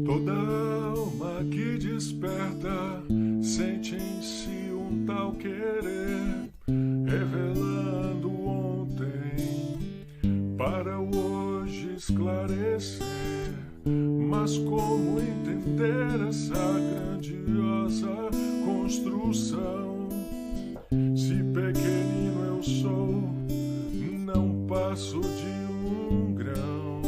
Toda alma que desperta sente em si um tal querer, revelando ontem para o hoje esclarecer. Mas como entender essa grandiosa construção? Se pequenino eu sou, não passo de um grão.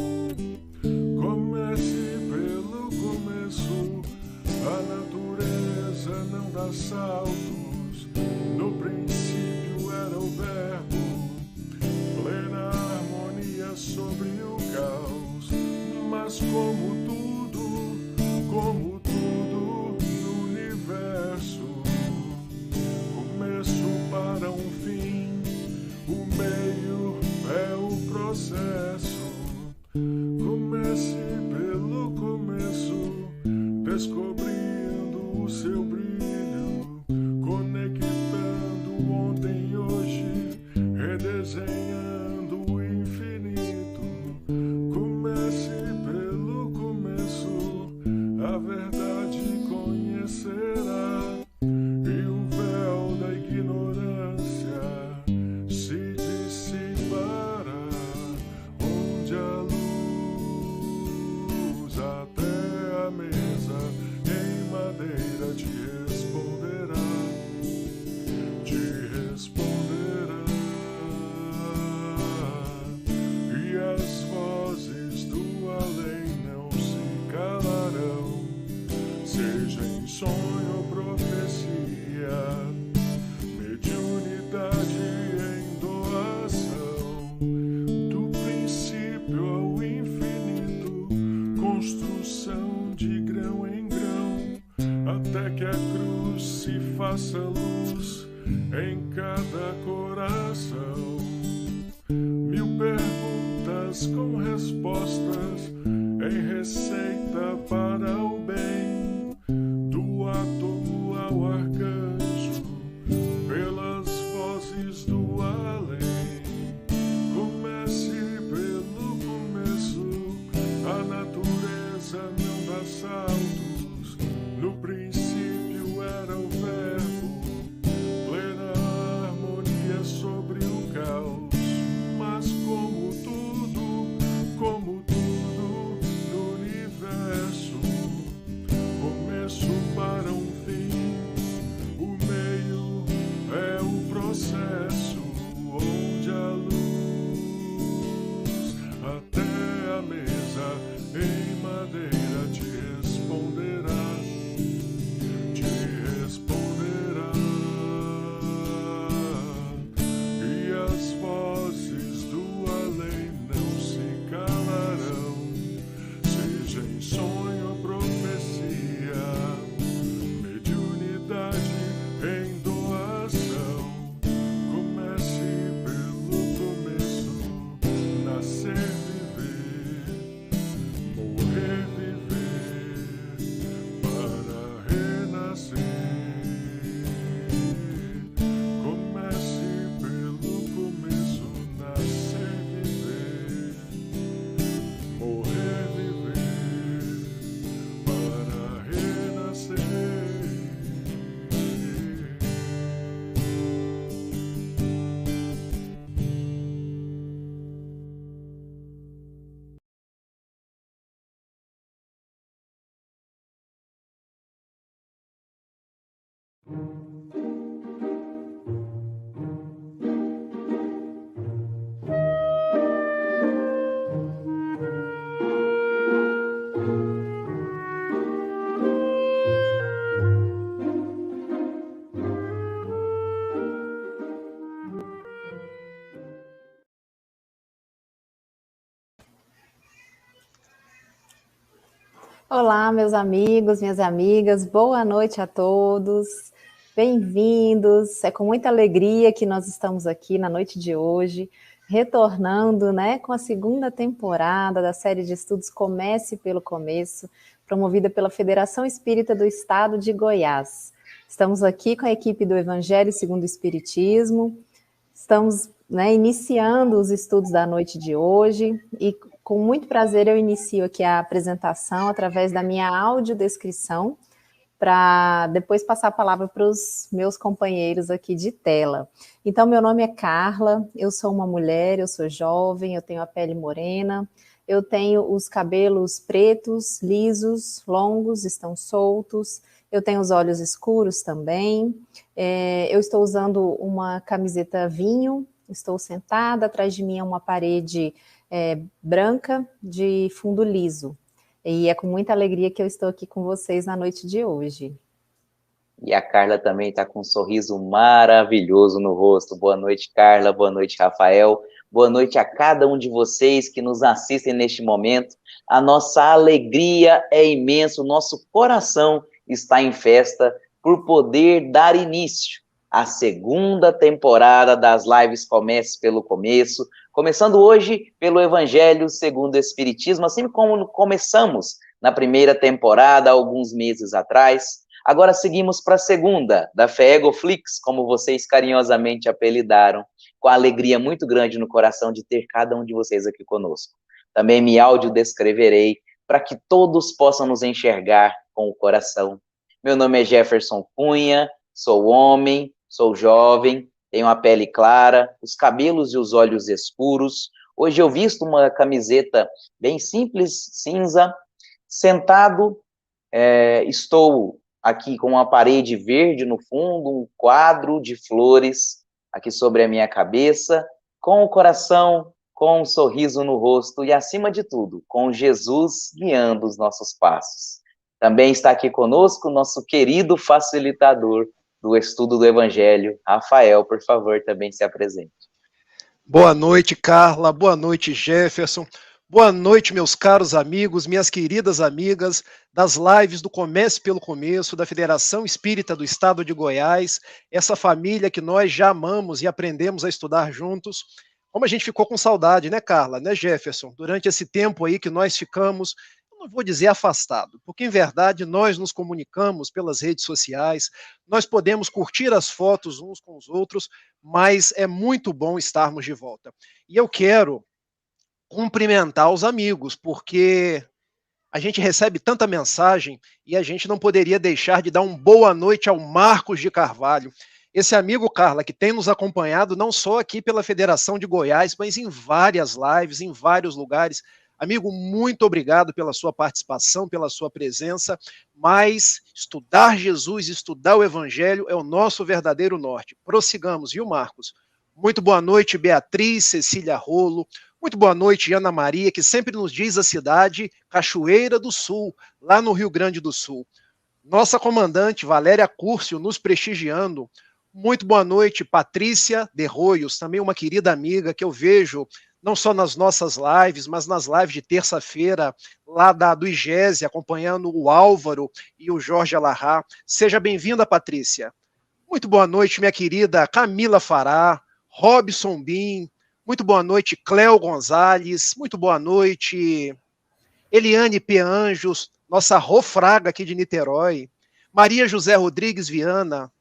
Comece pelo começo, a natureza não dá saltos. No princípio era o verbo, plena harmonia sobre o caos. Mas como tudo no universo, começo para um fim, o meio é o processo. Comece pelo começo, descobrindo o seu brilho, conectando ontem e hoje, redesenhando o infinito. Comece pelo começo, a verdade conhecerá, e o véu da ignorância se dissipará, onde a luz até a mesa em madeira te responderá, e as vozes do além não se calarão, seja em sonho ou profecia, mediunidade em doação, do princípio ao infinito, construção de grão em grão, até que a cruz se faça luz em cada coração. Mil perguntas com respostas em receita para o bem, do átomo ao arcanjo, pelas vozes do além. Comece pelo começo, a natureza não dá saltos. No princípio era o verbo, plena harmonia sobre o caos. Mas como tudo no universo, começo para um fim, o meio é o processo, onde a luz até a mesa em madeira te responderá, e as vozes do além não se calarão, seja em sonho ou profecia, mediunidade em doação. Comece pelo começo, nascer, viver, morrer, viver, para renascer. Comece pelo começo, nascer, viver, morrer, viver, para renascer. Olá, meus amigos, minhas amigas, boa noite a todos, bem-vindos. É com muita alegria que nós estamos aqui na noite de hoje, retornando, né, com a segunda temporada da série de estudos Comece pelo Começo, promovida pela Federação Espírita do Estado de Goiás. Estamos aqui com a equipe do Evangelho segundo o Espiritismo. Estamos, iniciando os estudos da noite de hoje e com muito prazer eu inicio aqui a apresentação através da minha audiodescrição para depois passar a palavra para os meus companheiros aqui de tela. Então, meu nome é Carla, eu sou uma mulher, eu sou jovem, eu tenho a pele morena, eu tenho os cabelos pretos, lisos, longos, estão soltos, eu tenho os olhos escuros também, eu estou usando uma camiseta vinho, estou sentada, atrás de mim é uma parede branca de fundo liso. E é com muita alegria que eu estou aqui com vocês na noite de hoje. E a Carla também está com um sorriso maravilhoso no rosto. Boa noite, Carla. Boa noite, Rafael. Boa noite a cada um de vocês que nos assistem neste momento. A nossa alegria é imensa, o nosso coração está em festa por poder dar início à segunda temporada das lives Comece pelo Começo, começando hoje pelo Evangelho segundo o Espiritismo, assim como começamos na primeira temporada, alguns meses atrás. Agora seguimos para a segunda, da Fé Egoflix, como vocês carinhosamente apelidaram, com a alegria muito grande no coração de ter cada um de vocês aqui conosco. Também me audiodescreverei para que todos possam nos enxergar com o coração. Meu nome é Jefferson Cunha, sou homem, sou jovem, tenho a pele clara, os cabelos e os olhos escuros. Hoje eu visto uma camiseta bem simples, cinza. Sentado, estou aqui com uma parede verde no fundo, um quadro de flores aqui sobre a minha cabeça, com o coração, com um sorriso no rosto e, acima de tudo, com Jesus guiando os nossos passos. Também está aqui conosco o nosso querido facilitador do estudo do Evangelho, Rafael, por favor, também se apresente. Boa noite, Carla. Boa noite, Jefferson. Boa noite, meus caros amigos, minhas queridas amigas das lives do Comece pelo Começo, da Federação Espírita do Estado de Goiás, essa família que nós já amamos e aprendemos a estudar juntos. Como a gente ficou com saudade, né, Carla, né, Jefferson? Durante esse tempo aí que nós ficamos, eu não vou dizer afastado, porque em verdade nós nos comunicamos pelas redes sociais, nós podemos curtir as fotos uns com os outros, mas é muito bom estarmos de volta. E eu quero cumprimentar os amigos, porque a gente recebe tanta mensagem e a gente não poderia deixar de dar uma boa noite ao Marcos de Carvalho. Esse amigo, Carla, que tem nos acompanhado não só aqui pela Federação de Goiás, mas em várias lives, em vários lugares. Amigo, muito obrigado pela sua participação, pela sua presença, mas estudar Jesus, estudar o Evangelho é o nosso verdadeiro norte. Prossigamos, viu, Marcos? Muito boa noite, Beatriz, Cecília Rolo. Muito boa noite, Ana Maria, que sempre nos diz a cidade Cachoeira do Sul, lá no Rio Grande do Sul. Nossa comandante, Valéria Curcio, nos prestigiando. Muito boa noite, Patrícia de Roios, também uma querida amiga que eu vejo não só nas nossas lives, mas nas lives de terça-feira, lá do IGESE, acompanhando o Álvaro e o Jorge Alarrá. Seja bem-vinda, Patrícia. Muito boa noite, minha querida Camila Fará, Robson Bim. Muito boa noite, Cléo Gonzalez. Muito boa noite, Eliane P. Anjos, nossa Rofraga aqui de Niterói. Maria José Rodrigues Viana,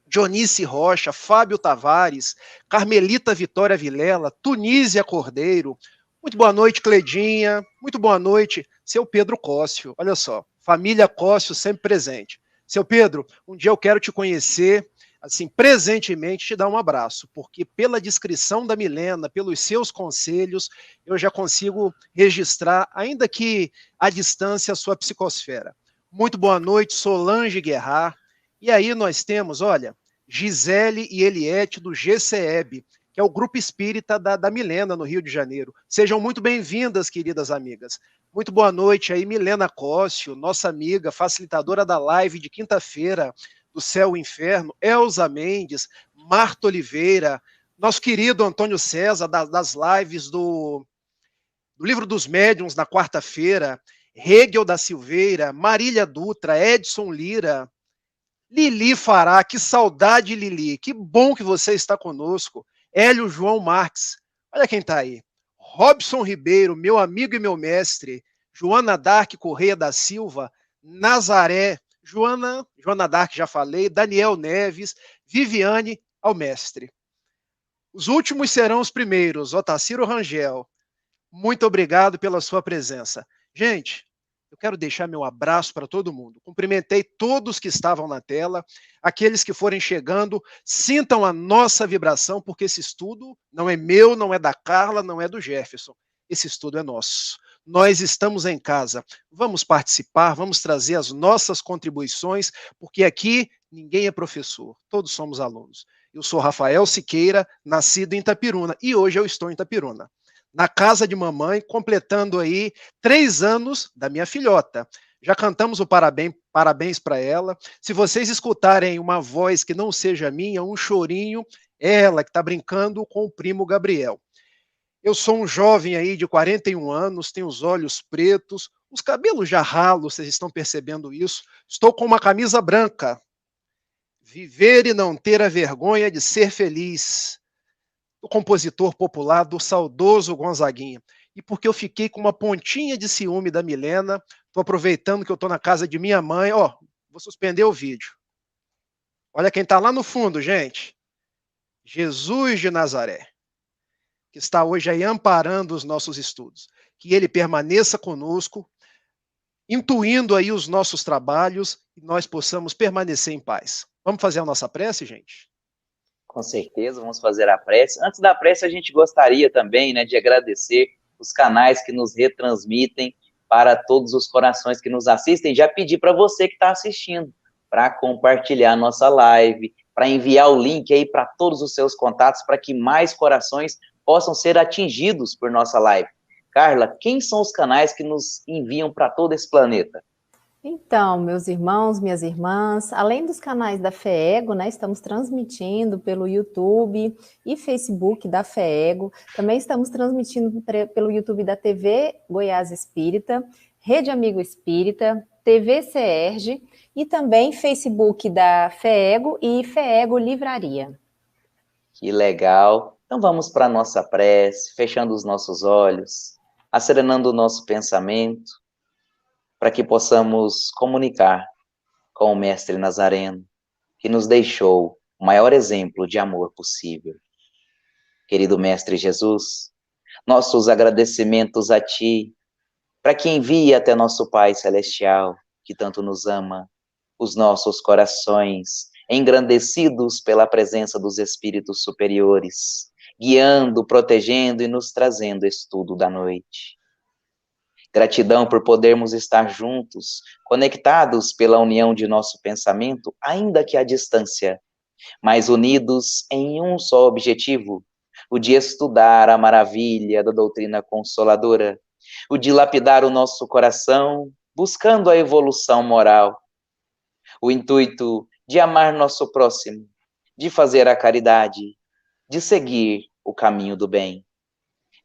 Dionice Rocha, Fábio Tavares, Carmelita Vitória Vilela, Tunísia Cordeiro. Muito boa noite, Cledinha. Muito boa noite, seu Pedro Cóssio. Olha só, família Cóssio sempre presente. Seu Pedro, um dia eu quero te conhecer, assim, presentemente te dar um abraço, porque pela descrição da Milena, pelos seus conselhos, eu já consigo registrar, ainda que à distância, a sua psicosfera. Muito boa noite, Solange Guerrar. E aí nós temos, olha, Gisele e Eliette do GCEB, que é o grupo espírita da Milena, no Rio de Janeiro. Sejam muito bem-vindas, queridas amigas. Muito boa noite aí, Milena Cóssio, nossa amiga, facilitadora da live de quinta-feira, do Céu e Inferno, Elza Mendes, Marta Oliveira, nosso querido Antônio César, das lives do Livro dos Médiuns, na quarta-feira, Hegel da Silveira, Marília Dutra, Edson Lira, Lili Fará, que saudade, Lili, que bom que você está conosco, Hélio João Marques, olha quem está aí, Robson Ribeiro, meu amigo e meu mestre, Joana Dark Correia da Silva, Nazaré, Joana Dark, já falei, Daniel Neves, Viviane Almestre. Os últimos serão os primeiros, Otacílio Rangel. Muito obrigado pela sua presença. Gente, eu quero deixar meu abraço para todo mundo. Cumprimentei todos que estavam na tela, aqueles que forem chegando, sintam a nossa vibração, porque esse estudo não é meu, não é da Carla, não é do Jefferson. Esse estudo é nosso. Nós estamos em casa. Vamos participar, vamos trazer as nossas contribuições, porque aqui ninguém é professor, todos somos alunos. Eu sou Rafael Siqueira, nascido em Itapiruna, e hoje eu estou em Itapiruna, na casa de mamãe, completando aí 3 anos da minha filhota. Já cantamos o parabéns para ela. Se vocês escutarem uma voz que não seja minha, um chorinho, é ela que está brincando com o primo Gabriel. Eu sou um jovem aí de 41 anos, tenho os olhos pretos, os cabelos já ralos, vocês estão percebendo isso. Estou com uma camisa branca. Viver e não ter a vergonha de ser feliz. O compositor popular do saudoso Gonzaguinha. E porque eu fiquei com uma pontinha de ciúme da Milena, estou aproveitando que eu estou na casa de minha mãe, ó, vou suspender o vídeo. Olha quem está lá no fundo, gente. Jesus de Nazaré, que está hoje aí amparando os nossos estudos. Que ele permaneça conosco, intuindo aí os nossos trabalhos e nós possamos permanecer em paz. Vamos fazer a nossa prece, gente? Com certeza, vamos fazer a prece. Antes da prece, a gente gostaria também, né, de agradecer os canais que nos retransmitem para todos os corações que nos assistem. Já pedi para você que está assistindo, para compartilhar a nossa live, para enviar o link aí para todos os seus contatos, para que mais corações possam ser atingidos por nossa live. Carla, quem são os canais que nos enviam para todo esse planeta? Então, meus irmãos, minhas irmãs, além dos canais da FEEGO, né, estamos transmitindo pelo YouTube e Facebook da FEEGO, também estamos transmitindo pelo YouTube da TV Goiás Espírita, Rede Amigo Espírita, TV CERJ e também Facebook da FEEGO e FEEGO Livraria. Que legal! Então vamos para a nossa prece, fechando os nossos olhos, acerenando o nosso pensamento, para que possamos comunicar com o Mestre Nazareno, que nos deixou o maior exemplo de amor possível. Querido Mestre Jesus, nossos agradecimentos a Ti, para que envie até nosso Pai Celestial, que tanto nos ama, os nossos corações, engrandecidos pela presença dos Espíritos superiores, guiando, protegendo e nos trazendo estudo da noite. Gratidão por podermos estar juntos, conectados pela união de nosso pensamento, ainda que à distância, mas unidos em um só objetivo, o de estudar a maravilha da doutrina consoladora, o de lapidar o nosso coração, buscando a evolução moral, o intuito de amar nosso próximo, de fazer a caridade, de seguir o caminho do bem.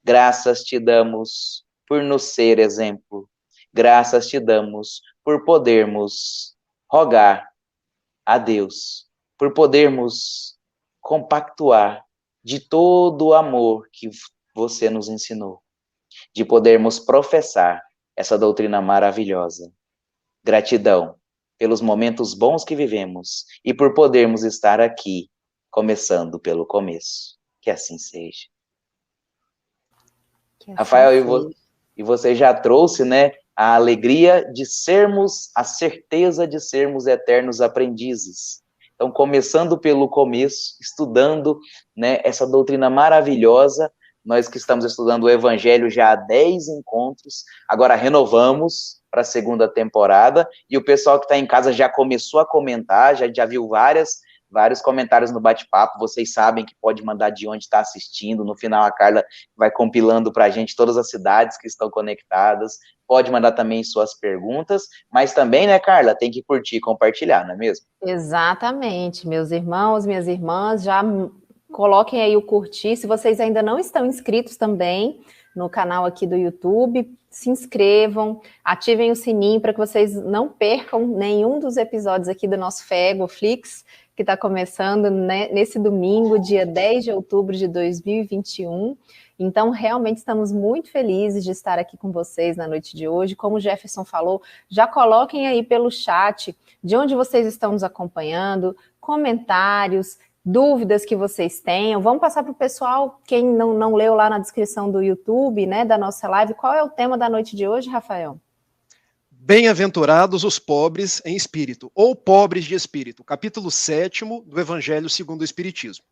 Graças te damos por nos ser exemplo. Graças te damos por podermos rogar a Deus, por podermos compactuar de todo o amor que você nos ensinou, de podermos professar essa doutrina maravilhosa. Gratidão pelos momentos bons que vivemos e por podermos estar aqui, começando pelo começo. Que assim seja. Rafael, e você já trouxe, né, a alegria de sermos, a certeza de sermos eternos aprendizes. Então, começando pelo começo, estudando, né, essa doutrina maravilhosa, nós que estamos estudando o Evangelho já há 10 encontros, agora renovamos para a segunda temporada, e o pessoal que está em casa já começou a comentar, já viu vários comentários no bate-papo. Vocês sabem que pode mandar de onde está assistindo. No final, a Carla vai compilando para a gente todas as cidades que estão conectadas. Pode mandar também suas perguntas, mas também, né, Carla, tem que curtir e compartilhar, não é mesmo? Exatamente, meus irmãos, minhas irmãs, já coloquem aí o curtir. Se vocês ainda não estão inscritos também no canal aqui do YouTube, se inscrevam, ativem o sininho para que vocês não percam nenhum dos episódios aqui do nosso FEEGO Flix, que está começando, né, nesse domingo, dia 10 de outubro de 2021. Então, realmente estamos muito felizes de estar aqui com vocês na noite de hoje. Como o Jefferson falou, já coloquem aí pelo chat de onde vocês estão nos acompanhando, comentários, dúvidas que vocês tenham. Vamos passar para o pessoal, quem não leu lá na descrição do YouTube, né, da nossa live, qual é o tema da noite de hoje, Rafael? Bem-aventurados os pobres em espírito, ou pobres de espírito, capítulo 7º do Evangelho segundo o Espiritismo.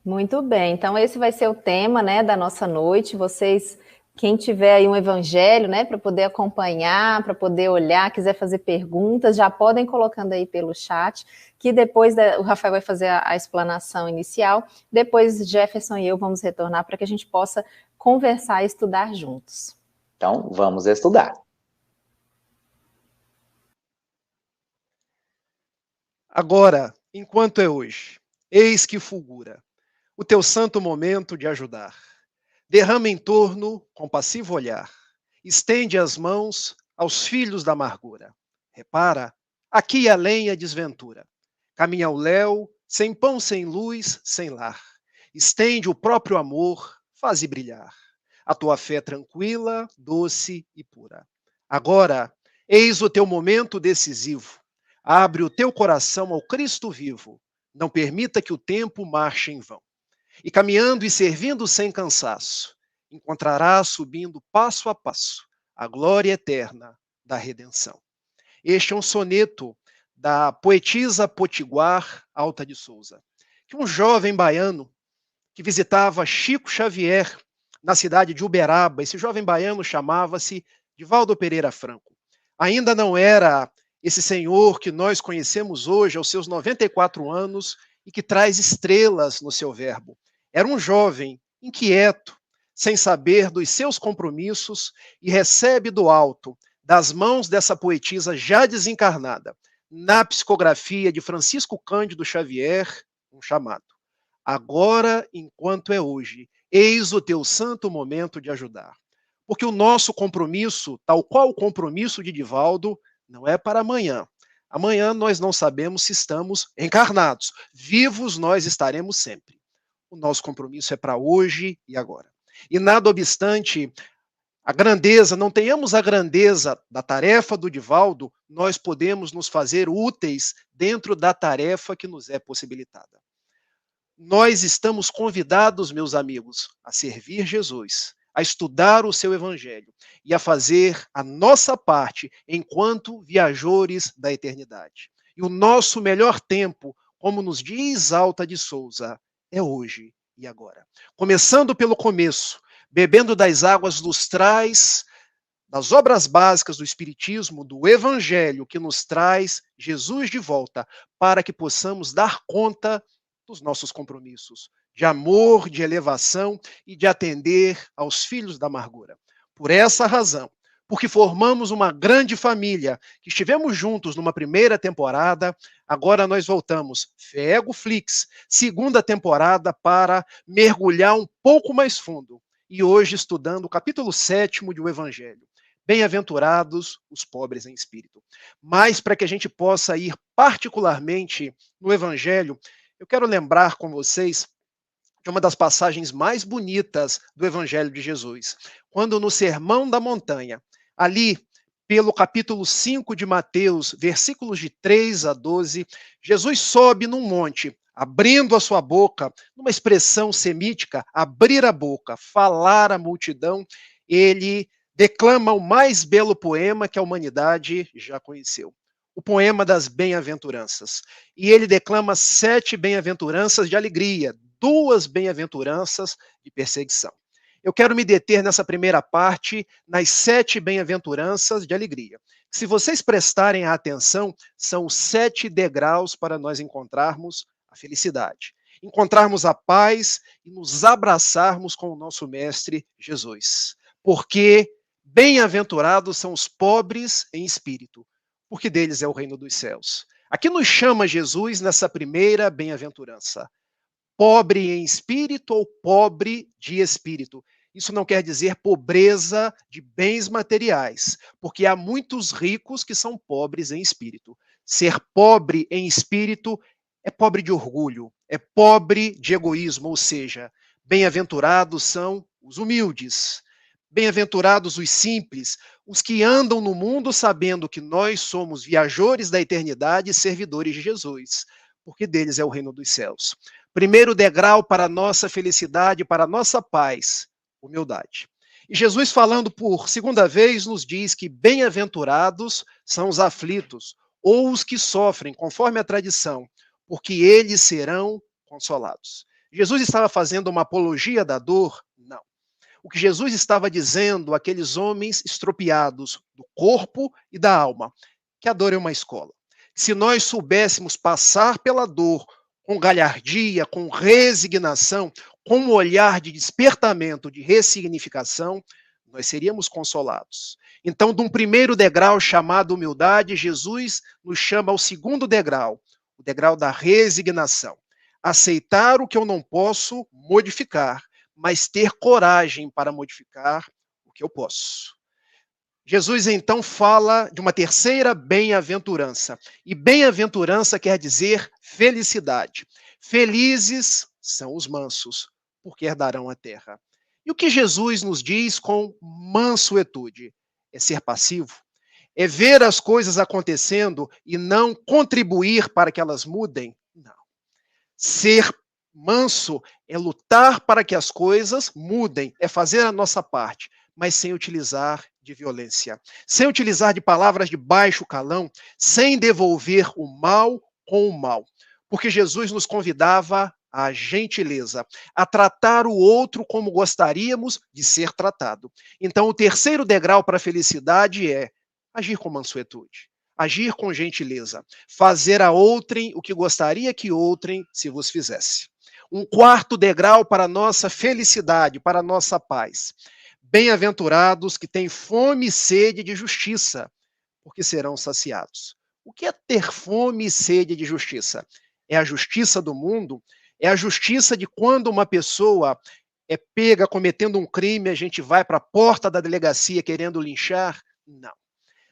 Muito bem, então esse vai ser o tema, né, da nossa noite. Vocês, quem tiver aí um evangelho, né, para poder acompanhar, para poder olhar, quiser fazer perguntas, já podem colocando aí pelo chat, que depois o Rafael vai fazer a explanação inicial, depois Jefferson e eu vamos retornar para que a gente possa conversar e estudar juntos. Então, vamos estudar. Agora, enquanto é hoje, eis que fulgura o teu santo momento de ajudar. Derrama em torno compassivo olhar, estende as mãos aos filhos da amargura. Repara, aqui e além a desventura. Caminha o léu, sem pão, sem luz, sem lar. Estende o próprio amor, faze brilhar. A tua fé tranquila, doce e pura. Agora, eis o teu momento decisivo. Abre o teu coração ao Cristo vivo. Não permita que o tempo marche em vão. E caminhando e servindo sem cansaço, encontrarás subindo passo a passo a glória eterna da redenção. Este é um soneto da poetisa potiguar Alta de Souza, que um jovem baiano que visitava Chico Xavier na cidade de Uberaba, esse jovem baiano chamava-se Divaldo Pereira Franco. Ainda não era esse senhor que nós conhecemos hoje aos seus 94 anos e que traz estrelas no seu verbo. Era um jovem inquieto, sem saber dos seus compromissos, e recebe do alto, das mãos dessa poetisa já desencarnada, na psicografia de Francisco Cândido Xavier, um chamado. Agora, enquanto é hoje, eis o teu santo momento de ajudar. Porque o nosso compromisso, tal qual o compromisso de Divaldo, não é para amanhã. Amanhã nós não sabemos se estamos encarnados. Vivos nós estaremos sempre. O nosso compromisso é para hoje e agora. E nada obstante a grandeza, não tenhamos a grandeza da tarefa do Divaldo, nós podemos nos fazer úteis dentro da tarefa que nos é possibilitada. Nós estamos convidados, meus amigos, a servir Jesus, a estudar o seu evangelho e a fazer a nossa parte enquanto viajores da eternidade. E o nosso melhor tempo, como nos diz Alta de Souza, é hoje e agora. Começando pelo começo, bebendo das águas lustrais, das obras básicas do Espiritismo, do Evangelho, que nos traz Jesus de volta, para que possamos dar conta dos nossos compromissos, de amor, de elevação e de atender aos filhos da amargura. Por essa razão, porque formamos uma grande família, que estivemos juntos numa primeira temporada, agora nós voltamos, Fego Flix, segunda temporada, para mergulhar um pouco mais fundo. E hoje estudando o capítulo 7º do Evangelho. Bem-aventurados os pobres em espírito. Mas para que a gente possa ir particularmente no Evangelho, eu quero lembrar com vocês de uma das passagens mais bonitas do Evangelho de Jesus. Quando no Sermão da Montanha, ali pelo capítulo 5 de Mateus, versículos de 3 a 12, Jesus sobe num monte, abrindo a sua boca, numa expressão semítica, abrir a boca, falar à multidão, ele declama o mais belo poema que a humanidade já conheceu. O poema das bem-aventuranças. E ele declama 7 bem-aventuranças de alegria, 2 bem-aventuranças de perseguição. Eu quero me deter nessa primeira parte, nas 7 bem-aventuranças de alegria. Se vocês prestarem atenção, são 7 degraus para nós encontrarmos a felicidade. Encontrarmos a paz e nos abraçarmos com o nosso Mestre Jesus. Porque bem-aventurados são os pobres em espírito, porque deles é o reino dos céus. Aqui nos chama Jesus nessa primeira bem-aventurança. Pobre em espírito ou pobre de espírito. Isso não quer dizer pobreza de bens materiais, porque há muitos ricos que são pobres em espírito. Ser pobre em espírito é pobre de orgulho, é pobre de egoísmo, ou seja, bem-aventurados são os humildes, bem-aventurados os simples, os que andam no mundo sabendo que nós somos viajores da eternidade e servidores de Jesus, porque deles é o reino dos céus. Primeiro degrau para a nossa felicidade, para a nossa paz, humildade. E Jesus, falando por segunda vez, nos diz que bem-aventurados são os aflitos, ou os que sofrem, conforme a tradição, porque eles serão consolados. Jesus estava fazendo uma apologia da dor? Não. O que Jesus estava dizendo àqueles homens estropiados do corpo e da alma, que a dor é uma escola. Se nós soubéssemos passar pela dor com galhardia, com resignação, com um olhar de despertamento, de ressignificação, nós seríamos consolados. Então, de um primeiro degrau chamado humildade, Jesus nos chama ao segundo degrau, o degrau da resignação. Aceitar o que eu não posso modificar, mas ter coragem para modificar o que eu posso. Jesus, então, fala de uma terceira bem-aventurança. E bem-aventurança quer dizer felicidade. Felizes são os mansos, porque herdarão a terra. E o que Jesus nos diz com mansuetude? É ser passivo, é ver as coisas acontecendo e não contribuir para que elas mudem? Não. Ser manso é lutar para que as coisas mudem, é fazer a nossa parte, mas sem utilizar de violência, sem utilizar de palavras de baixo calão, sem devolver o mal com o mal. Porque Jesus nos convidava à gentileza, a tratar o outro como gostaríamos de ser tratado. Então, o terceiro degrau para a felicidade é agir com mansuetude, agir com gentileza, fazer a outrem o que gostaria que outrem se vos fizesse. Um quarto degrau para a nossa felicidade, para a nossa paz. Bem-aventurados que têm fome e sede de justiça, porque serão saciados. O que é ter fome e sede de justiça? É a justiça do mundo? É a justiça de quando uma pessoa é pega cometendo um crime, a gente vai para a porta da delegacia querendo linchar? Não.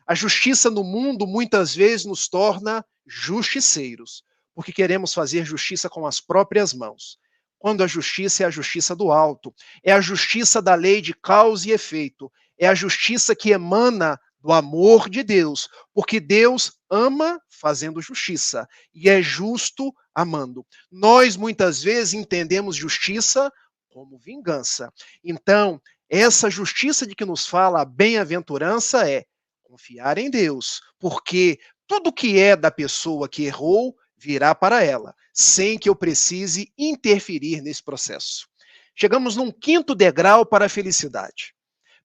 A justiça no mundo muitas vezes nos torna justiceiros, porque queremos fazer justiça com as próprias mãos. Quando a justiça é a justiça do alto, é a justiça da lei de causa e efeito, é a justiça que emana do amor de Deus, porque Deus ama fazendo justiça e é justo amando. Nós muitas vezes entendemos justiça como vingança. Então, essa justiça de que nos fala a bem-aventurança é confiar em Deus, porque tudo que é da pessoa que errou virá para ela, sem que eu precise interferir nesse processo. Chegamos num quinto degrau para a felicidade.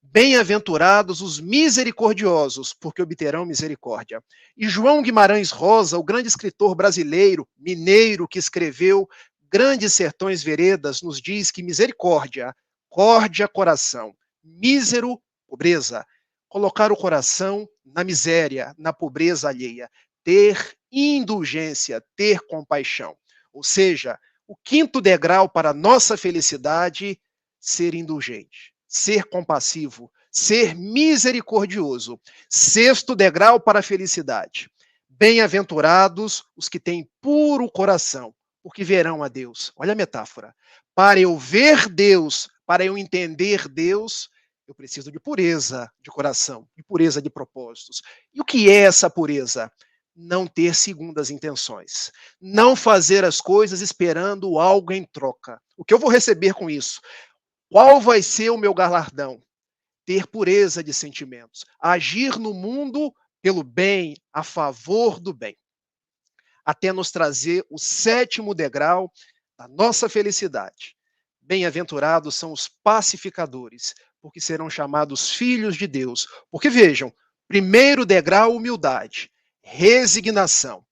Bem-aventurados os misericordiosos, porque obterão misericórdia. E João Guimarães Rosa, o grande escritor brasileiro, mineiro, que escreveu Grandes Sertões Veredas, nos diz que misericórdia, córdia, coração, mísero, pobreza. Colocar o coração na miséria, na pobreza alheia. Ter indulgência, ter compaixão. Ou seja, o quinto degrau para a nossa felicidade, ser indulgente, ser compassivo, ser misericordioso. Sexto degrau para a felicidade. Bem-aventurados os que têm puro coração, porque verão a Deus. Olha a metáfora. Para eu ver Deus, para eu entender Deus, eu preciso de pureza de coração, de pureza de propósitos. E o que é essa pureza? Não ter segundas intenções. Não fazer as coisas esperando algo em troca. O que eu vou receber com isso? Qual vai ser o meu galardão? Ter pureza de sentimentos. Agir no mundo pelo bem, a favor do bem. Até nos trazer o sétimo degrau da nossa felicidade. Bem-aventurados são os pacificadores, porque serão chamados filhos de Deus. Porque vejam, primeiro degrau, humildade, resignação,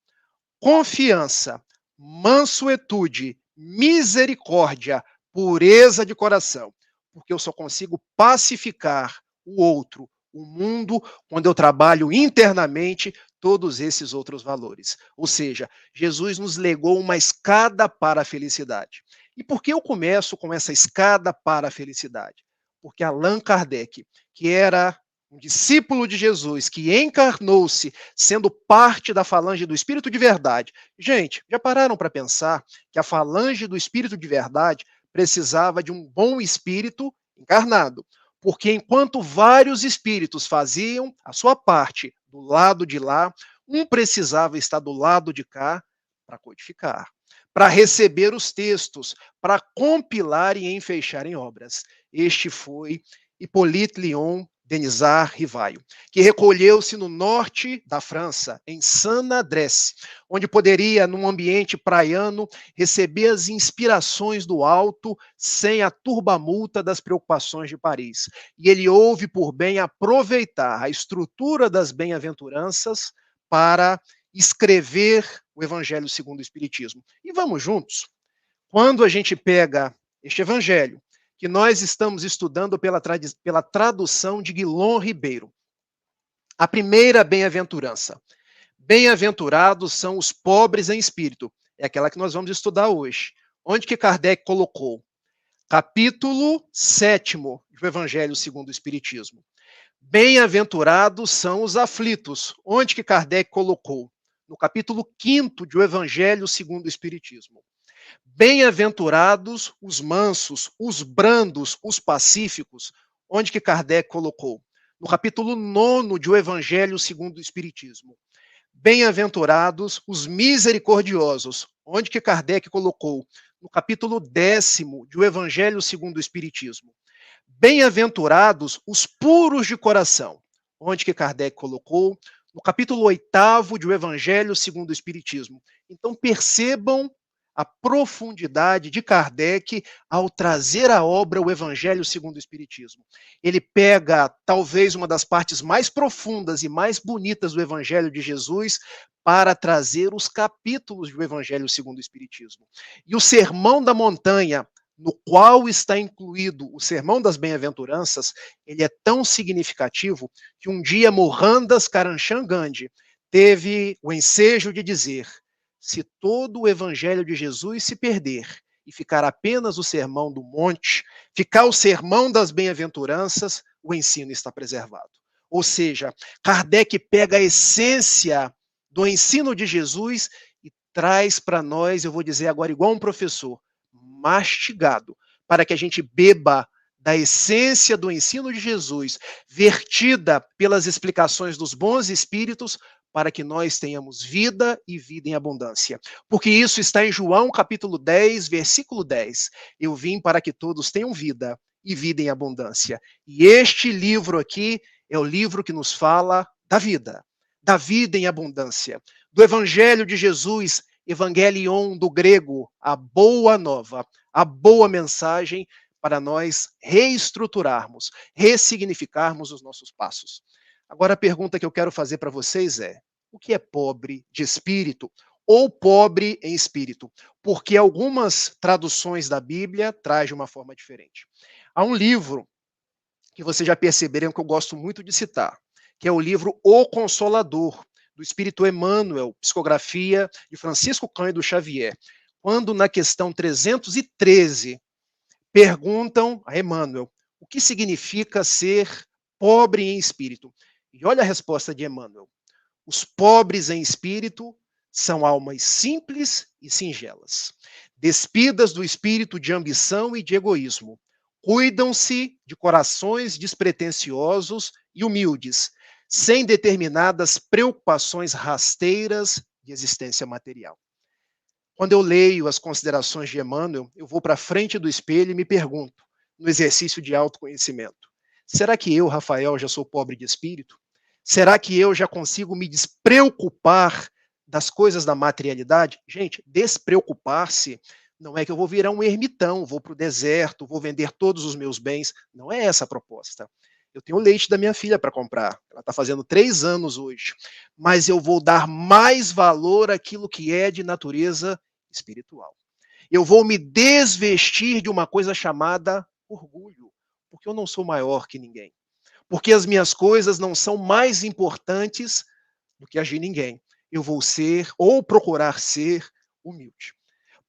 confiança, mansuetude, misericórdia, pureza de coração. Porque eu só consigo pacificar o outro, o mundo, quando eu trabalho internamente todos esses outros valores. Ou seja, Jesus nos legou uma escada para a felicidade. E por que eu começo com essa escada para a felicidade? Porque Allan Kardec, que era um discípulo de Jesus que encarnou-se, sendo parte da falange do Espírito de verdade. Gente, já pararam para pensar que a falange do Espírito de verdade precisava de um bom espírito encarnado? Porque enquanto vários espíritos faziam a sua parte do lado de lá, um precisava estar do lado de cá para codificar, para receber os textos, para compilar e enfeixar em obras. Este foi Hippolyte Léon Denisard Rivaio, que recolheu-se no norte da França, em Saint-Adresse, onde poderia, num ambiente praiano, receber as inspirações do alto sem a turbamulta das preocupações de Paris. E ele houve por bem aproveitar a estrutura das bem-aventuranças para escrever o Evangelho segundo o Espiritismo. E vamos juntos. Quando a gente pega este Evangelho, que nós estamos estudando pela tradução de Guilom Ribeiro. A primeira bem-aventurança. Bem-aventurados são os pobres em espírito. É aquela que nós vamos estudar hoje. Onde que Kardec colocou? Capítulo 7º do Evangelho segundo o Espiritismo. Bem-aventurados são os aflitos. Onde que Kardec colocou? No capítulo 5º do Evangelho segundo o Espiritismo. Bem-aventurados os mansos, os brandos, os pacíficos. Onde que Kardec colocou? No capítulo 9 do Evangelho segundo o Espiritismo. Bem-aventurados os misericordiosos. Onde que Kardec colocou? No capítulo 10º do Evangelho segundo o Espiritismo. Bem-aventurados os puros de coração. Onde que Kardec colocou? No capítulo 8º do Evangelho segundo o Espiritismo. Então percebam a profundidade de Kardec ao trazer à obra o Evangelho segundo o Espiritismo. Ele pega talvez uma das partes mais profundas e mais bonitas do Evangelho de Jesus para trazer os capítulos do Evangelho segundo o Espiritismo. E o Sermão da Montanha, no qual está incluído o Sermão das Bem-aventuranças, ele é tão significativo que um dia Mohandas Karamchand Gandhi teve o ensejo de dizer: se todo o Evangelho de Jesus se perder e ficar apenas o Sermão do Monte, ficar o Sermão das Bem-aventuranças, o ensino está preservado. Ou seja, Kardec pega a essência do ensino de Jesus e traz para nós, eu vou dizer agora igual um professor, mastigado, para que a gente beba da essência do ensino de Jesus, vertida pelas explicações dos bons espíritos, para que nós tenhamos vida e vida em abundância. Porque isso está em João capítulo 10, versículo 10. Eu vim para que todos tenham vida e vida em abundância. E este livro aqui é o livro que nos fala da vida em abundância, do Evangelho de Jesus, Evangelion do grego, a boa nova, a boa mensagem para nós reestruturarmos, ressignificarmos os nossos passos. Agora a pergunta que eu quero fazer para vocês é: o que é pobre de espírito ou pobre em espírito? Porque algumas traduções da Bíblia trazem de uma forma diferente. Há um livro que vocês já perceberam que eu gosto muito de citar, que é o livro O Consolador, do Espírito Emmanuel, psicografia de Francisco Cândido Xavier, quando na questão 313 perguntam a Emmanuel o que significa ser pobre em espírito. E olha a resposta de Emmanuel: os pobres em espírito são almas simples e singelas, despidas do espírito de ambição e de egoísmo, cuidam-se de corações despretensiosos e humildes, sem determinadas preocupações rasteiras de existência material. Quando eu leio as considerações de Emmanuel, eu vou para a frente do espelho e me pergunto, no exercício de autoconhecimento: será que eu, Rafael, já sou pobre de espírito? Será que eu já consigo me despreocupar das coisas da materialidade? Gente, despreocupar-se não é que eu vou virar um ermitão, vou para o deserto, vou vender todos os meus bens. Não é essa a proposta. Eu tenho o leite da minha filha para comprar. Ela está fazendo 3 anos hoje. Mas eu vou dar mais valor àquilo que é de natureza espiritual. Eu vou me desvestir de uma coisa chamada orgulho, porque eu não sou maior que ninguém. Porque as minhas coisas não são mais importantes do que as de ninguém. Eu vou ser, ou procurar ser, humilde.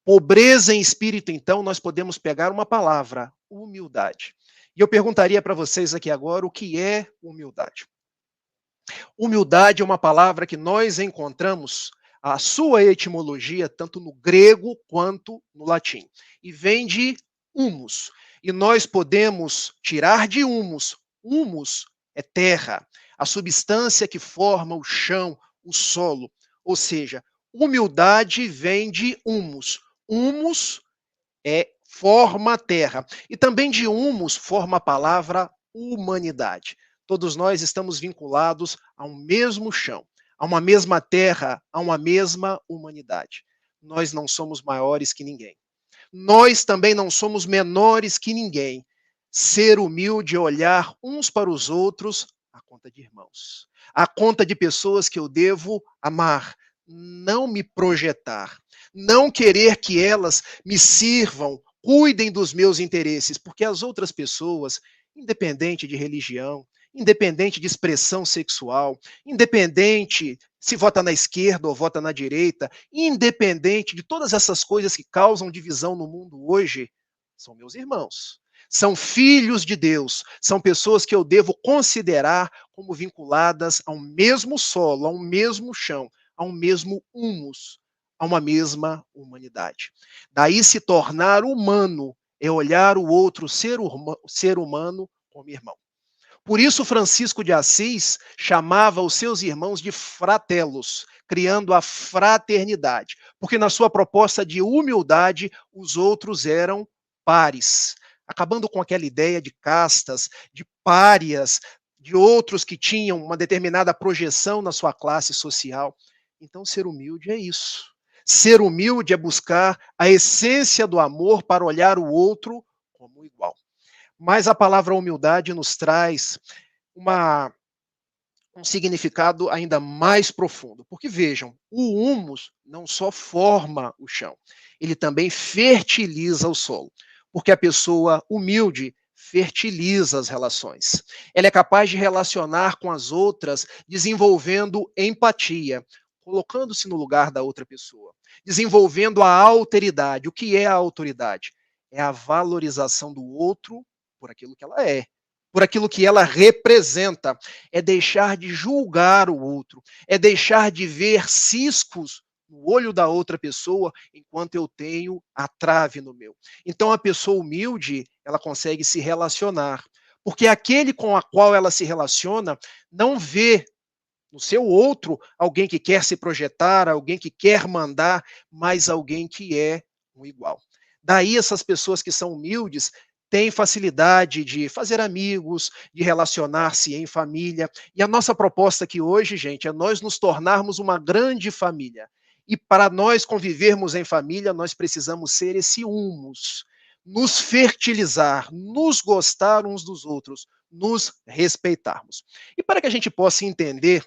Pobreza em espírito, então, nós podemos pegar uma palavra: humildade. E eu perguntaria para vocês aqui agora o que é humildade. Humildade é uma palavra que nós encontramos a sua etimologia tanto no grego quanto no latim. E vem de humus. E nós podemos tirar de humus. Humus é terra, a substância que forma o chão, o solo. Ou seja, humildade vem de humus. Humus forma a terra. E também de humus forma a palavra humanidade. Todos nós estamos vinculados a um mesmo chão, a uma mesma terra, a uma mesma humanidade. Nós não somos maiores que ninguém. Nós também não somos menores que ninguém. Ser humilde é olhar uns para os outros à conta de irmãos, à conta de pessoas que eu devo amar, não me projetar, não querer que elas me sirvam, cuidem dos meus interesses, porque as outras pessoas, independente de religião, independente de expressão sexual, independente se vota na esquerda ou vota na direita, independente de todas essas coisas que causam divisão no mundo hoje, são meus irmãos. São filhos de Deus, são pessoas que eu devo considerar como vinculadas a um mesmo solo, a um mesmo chão, a um mesmo humus, a uma mesma humanidade. Daí se tornar humano é olhar o outro ser humano como irmão. Por isso Francisco de Assis chamava os seus irmãos de fratelos, criando a fraternidade, porque na sua proposta de humildade os outros eram pares, acabando com aquela ideia de castas, de párias, de outros que tinham uma determinada projeção na sua classe social. Então, ser humilde é isso. Ser humilde é buscar a essência do amor para olhar o outro como igual. Mas a palavra humildade nos traz um significado ainda mais profundo. Porque, vejam, o humus não só forma o chão, ele também fertiliza o solo. Porque a pessoa humilde fertiliza as relações. Ela é capaz de relacionar com as outras, desenvolvendo empatia, colocando-se no lugar da outra pessoa, desenvolvendo a alteridade. O que é a autoridade? É a valorização do outro por aquilo que ela é, por aquilo que ela representa. É deixar de julgar o outro, é deixar de ver ciscos no olho da outra pessoa, enquanto eu tenho a trave no meu. Então, a pessoa humilde, ela consegue se relacionar, porque aquele com a qual ela se relaciona não vê no seu outro alguém que quer se projetar, alguém que quer mandar, mas alguém que é um igual. Daí essas pessoas que são humildes têm facilidade de fazer amigos, de relacionar-se em família. E a nossa proposta aqui hoje, gente, é nós nos tornarmos uma grande família. E para nós convivermos em família, nós precisamos ser esse humus, nos fertilizar, nos gostar uns dos outros, nos respeitarmos. E para que a gente possa entender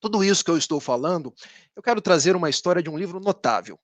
tudo isso que eu estou falando, eu quero trazer uma história de um livro notável,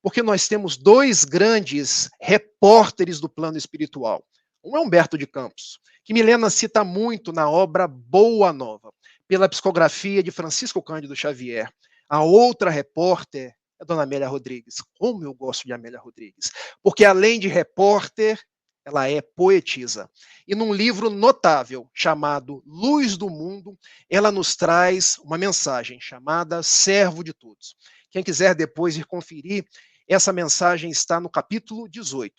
porque nós temos dois grandes repórteres do plano espiritual. Um é Humberto de Campos, que Milena cita muito na obra Boa Nova, pela psicografia de Francisco Cândido Xavier. A outra repórter é a dona Amélia Rodrigues. Como eu gosto de Amélia Rodrigues, porque além de repórter, ela é poetisa. E num livro notável chamado Luz do Mundo, ela nos traz uma mensagem chamada Servo de Todos. Quem quiser depois ir conferir, essa mensagem está no capítulo 18.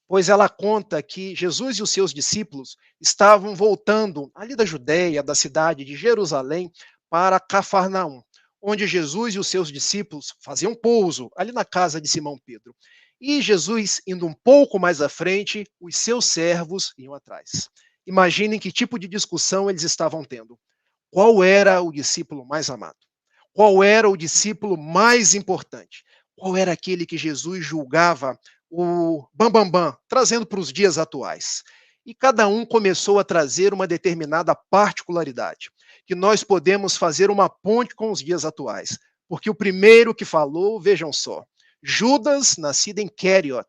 Pois ela conta que Jesus e os seus discípulos estavam voltando ali da Judéia, da cidade de Jerusalém, para Cafarnaum, onde Jesus e os seus discípulos faziam pouso, ali na casa de Simão Pedro. E Jesus, indo um pouco mais à frente, os seus servos iam atrás. Imaginem que tipo de discussão eles estavam tendo. Qual era o discípulo mais amado? Qual era o discípulo mais importante? Qual era aquele que Jesus julgava o bambambam, trazendo para os dias atuais? E cada um começou a trazer uma determinada particularidade, que nós podemos fazer uma ponte com os dias atuais. Porque o primeiro que falou, vejam só, Judas, nascido em Queriot,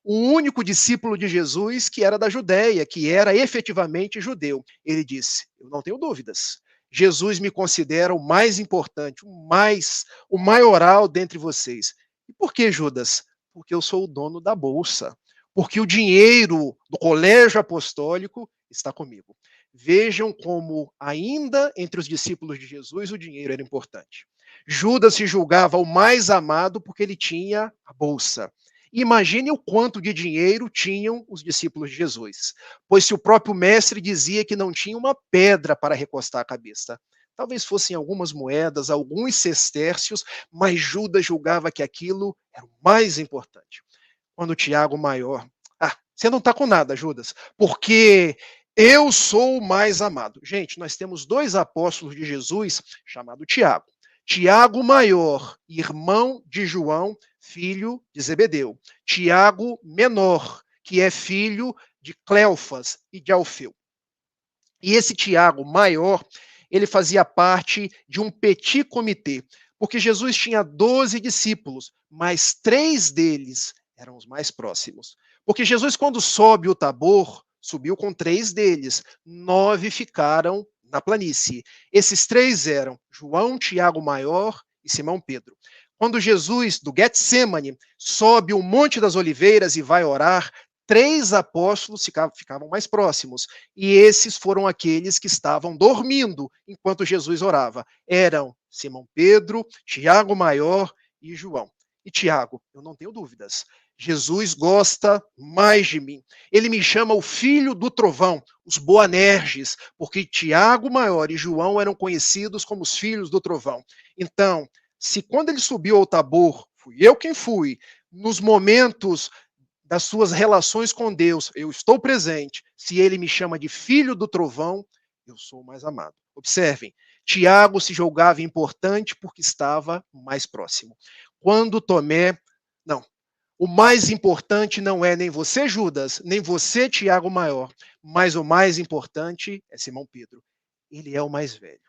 o único discípulo de Jesus que era da Judéia, que era efetivamente judeu. Ele disse, eu não tenho dúvidas, Jesus me considera o mais importante, o maioral dentre vocês. E por que, Judas? Porque eu sou o dono da bolsa. porque o dinheiro do colégio apostólico está comigo. Vejam como, ainda entre os discípulos de Jesus, o dinheiro era importante. Judas se julgava o mais amado porque ele tinha a bolsa. Imagine o quanto de dinheiro tinham os discípulos de Jesus, pois se o próprio mestre dizia que não tinha uma pedra para recostar a cabeça. Talvez fossem algumas moedas, alguns sestércios, mas Judas julgava que aquilo era o mais importante. Quando Tiago maior, você não está com nada, Judas, porque eu sou o mais amado. Gente, nós temos 2 apóstolos de Jesus chamado Tiago. Tiago maior, irmão de João, filho de Zebedeu. Tiago menor, que é filho de Cleofas e de Alfeu. E esse Tiago maior, ele fazia parte de um petit comitê, porque Jesus tinha 12 discípulos, mas 3 deles eram os mais próximos. Porque Jesus, quando sobe o Tabor, subiu com 3 deles, 9 ficaram na planície. Esses 3 eram João, Tiago maior e Simão Pedro. Quando Jesus, do Getsemane, sobe o Monte das Oliveiras e vai orar, 3 apóstolos ficavam mais próximos. E esses foram aqueles que estavam dormindo enquanto Jesus orava. Eram Simão Pedro, Tiago maior e João. E Tiago, eu não tenho dúvidas, Jesus gosta mais de mim. Ele me chama o filho do trovão, os Boanerges, porque Tiago maior e João eram conhecidos como os filhos do trovão. Então, se quando ele subiu ao Tabor, fui eu quem fui, nos momentos das suas relações com Deus, eu estou presente. Se ele me chama de filho do trovão, eu sou o mais amado. Observem, Tiago se julgava importante porque estava mais próximo. Quando Tomé, o mais importante não é nem você, Judas, nem você, Tiago maior, mas o mais importante é Simão Pedro. Ele é o mais velho.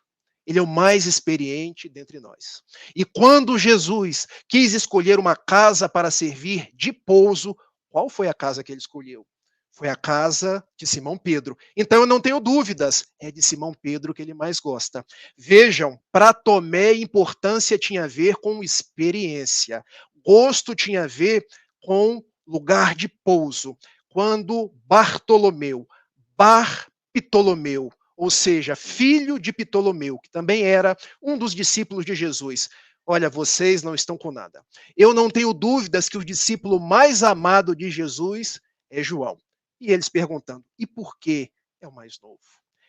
Ele é o mais experiente dentre nós. E quando Jesus quis escolher uma casa para servir de pouso, qual foi a casa que ele escolheu? Foi a casa de Simão Pedro. Então eu não tenho dúvidas, é de Simão Pedro que ele mais gosta. Vejam, para Tomé, importância tinha a ver com experiência. Gosto tinha a ver com lugar de pouso. Quando Bartolomeu, Bar-Ptolomeu, ou seja, filho de Ptolomeu, que também era um dos discípulos de Jesus, olha, vocês não estão com nada. Eu não tenho dúvidas que o discípulo mais amado de Jesus é João. E eles perguntando, e por que é o mais novo?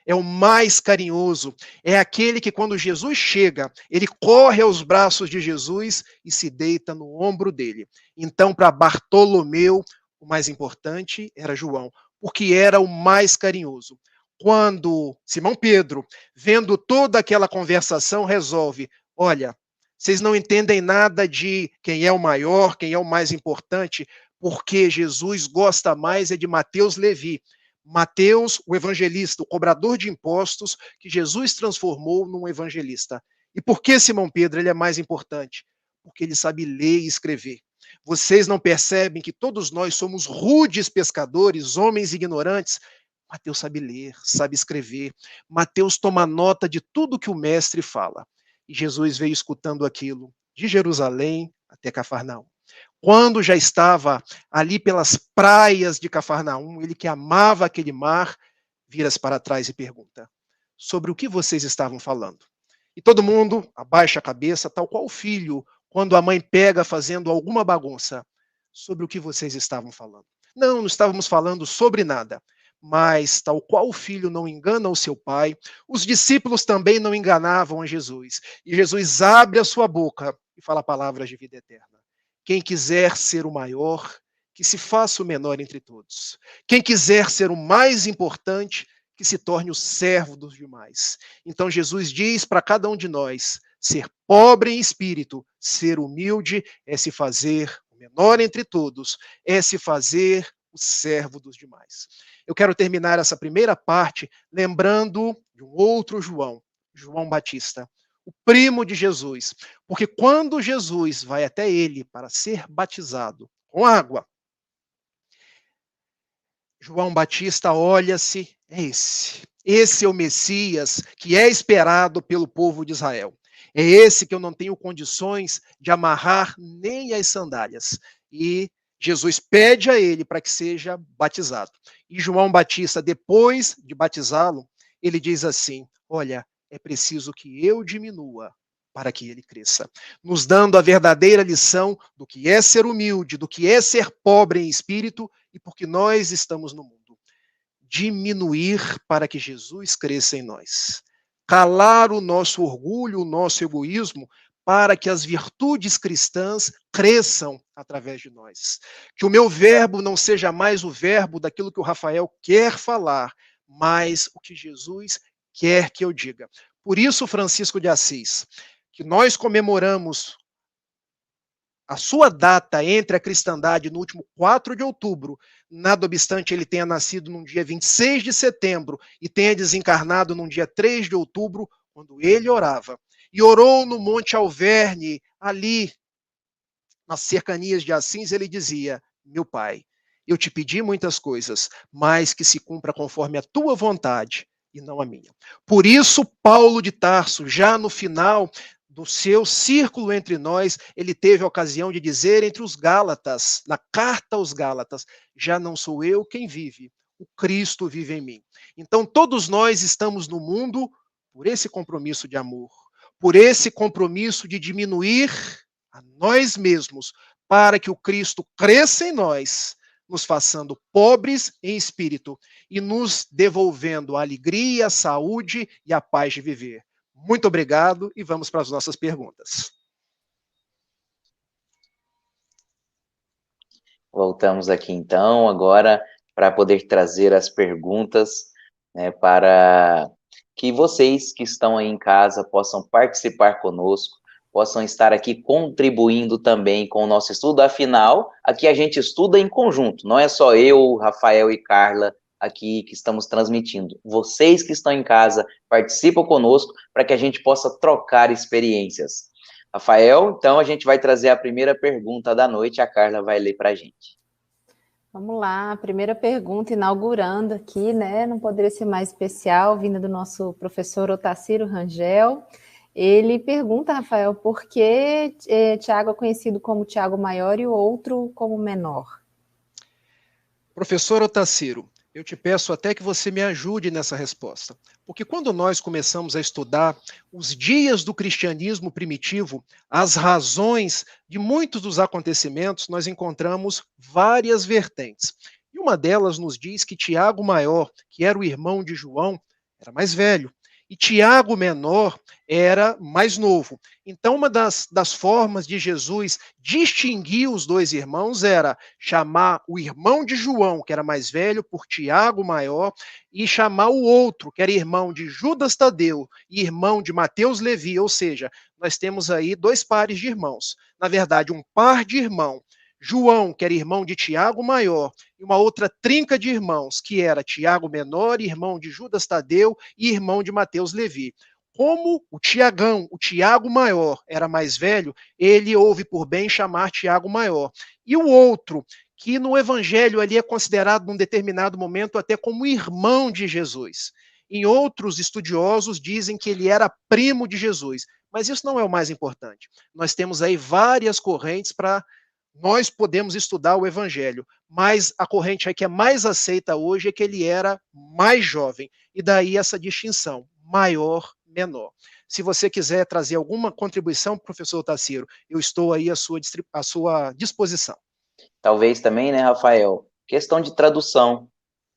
É o mais carinhoso, é aquele que quando Jesus chega, ele corre aos braços de Jesus e se deita no ombro dele. Então, para Bartolomeu, o mais importante era João, porque era o mais carinhoso. Quando Simão Pedro, vendo toda aquela conversação, resolve, olha, vocês não entendem nada de quem é o maior, quem é o mais importante, porque Jesus gosta mais é de Mateus Levi. Mateus, o evangelista, o cobrador de impostos, que Jesus transformou num evangelista. E por que Simão Pedro ele é mais importante? Porque ele sabe ler e escrever. Vocês não percebem que todos nós somos rudes pescadores, homens ignorantes? Mateus sabe ler, sabe escrever. Mateus toma nota de tudo que o mestre fala. E Jesus veio escutando aquilo, de Jerusalém até Cafarnaum. Quando já estava ali pelas praias de Cafarnaum, ele que amava aquele mar, vira-se para trás e pergunta, sobre o que vocês estavam falando? E todo mundo abaixa a cabeça, tal qual o filho, quando a mãe pega fazendo alguma bagunça. Sobre o que vocês estavam falando? Não estávamos falando sobre nada. Mas, tal qual o filho não engana o seu pai, os discípulos também não enganavam a Jesus. E Jesus abre a sua boca e fala palavras de vida eterna. Quem quiser ser o maior, que se faça o menor entre todos. Quem quiser ser o mais importante, que se torne o servo dos demais. Então Jesus diz para cada um de nós, ser pobre em espírito, ser humilde, é se fazer o menor entre todos, é se fazer o servo dos demais. Eu quero terminar essa primeira parte lembrando de um outro João, João Batista, o primo de Jesus, porque quando Jesus vai até ele para ser batizado com água, João Batista olha-se, é esse é o Messias que é esperado pelo povo de Israel. É esse que eu não tenho condições de amarrar nem as sandálias. E Jesus pede a ele para que seja batizado. E João Batista, depois de batizá-lo, ele diz assim: olha, é preciso que eu diminua para que ele cresça, nos dando a verdadeira lição do que é ser humilde, do que é ser pobre em espírito e porque nós estamos no mundo. Diminuir para que Jesus cresça em nós. Calar o nosso orgulho, o nosso egoísmo, para que as virtudes cristãs cresçam através de nós. Que o meu verbo não seja mais o verbo daquilo que o Rafael quer falar, mas o que Jesus quer que eu diga. Por isso, Francisco de Assis, que nós comemoramos a sua data entre a cristandade no último 4 de outubro, nada obstante ele tenha nascido no dia 26 de setembro e tenha desencarnado no dia 3 de outubro, quando ele orava. E orou no Monte Alverne, ali, nas cercanias de Assis, ele dizia: meu Pai, eu te pedi muitas coisas, mas que se cumpra conforme a tua vontade e não a minha. Por isso, Paulo de Tarso, já no final do seu círculo entre nós, ele teve a ocasião de dizer entre os Gálatas, na carta aos Gálatas: já não sou eu quem vive, o Cristo vive em mim. Então, todos nós estamos no mundo por esse compromisso de amor, por esse compromisso de diminuir a nós mesmos, para que o Cristo cresça em nós, nos façando pobres em espírito e nos devolvendo a alegria, a saúde e a paz de viver. Muito obrigado e vamos para as nossas perguntas. Voltamos aqui então, agora, para poder trazer as perguntas, né, para que vocês que estão aí em casa possam participar conosco, possam estar aqui contribuindo também com o nosso estudo. Afinal, aqui a gente estuda em conjunto, não é só eu, Rafael e Carla aqui que estamos transmitindo. Vocês que estão em casa, participam conosco para que a gente possa trocar experiências. Rafael, então a gente vai trazer a primeira pergunta da noite, a Carla vai ler para a gente. Vamos lá, a primeira pergunta, inaugurando aqui, né? Não poderia ser mais especial, vinda do nosso professor Otacílio Rangel. Ele pergunta, Rafael, por que Tiago é conhecido como Tiago Maior e o outro como Menor? Professor Otacílio, eu te peço até que você me ajude nessa resposta. Porque quando nós começamos a estudar os dias do cristianismo primitivo, as razões de muitos dos acontecimentos, nós encontramos várias vertentes. E uma delas nos diz que Tiago Maior, que era o irmão de João, era mais velho. E Tiago Menor era mais novo. Então, uma das formas de Jesus distinguir os dois irmãos era chamar o irmão de João, que era mais velho, por Tiago Maior, e chamar o outro, que era irmão de Judas Tadeu e irmão de Mateus Levi. Ou seja, nós temos aí 2 pares de irmãos. Na verdade, um par de irmão. João, que era irmão de Tiago Maior, e uma outra trinca de irmãos, que era Tiago Menor, irmão de Judas Tadeu e irmão de Mateus Levi. Como o Tiagão, o Tiago Maior, era mais velho, ele houve por bem chamar Tiago Maior. E o outro, que no Evangelho ali é considerado num determinado momento até como irmão de Jesus. Em outros estudiosos dizem que ele era primo de Jesus, mas isso não é o mais importante. Nós temos aí várias correntes para nós podemos estudar o Evangelho, mas a corrente aí que é mais aceita hoje é que ele era mais jovem, e daí essa distinção, maior, menor. Se você quiser trazer alguma contribuição, professor Otacílio, eu estou aí à sua disposição. Talvez também, né, Rafael, questão de tradução,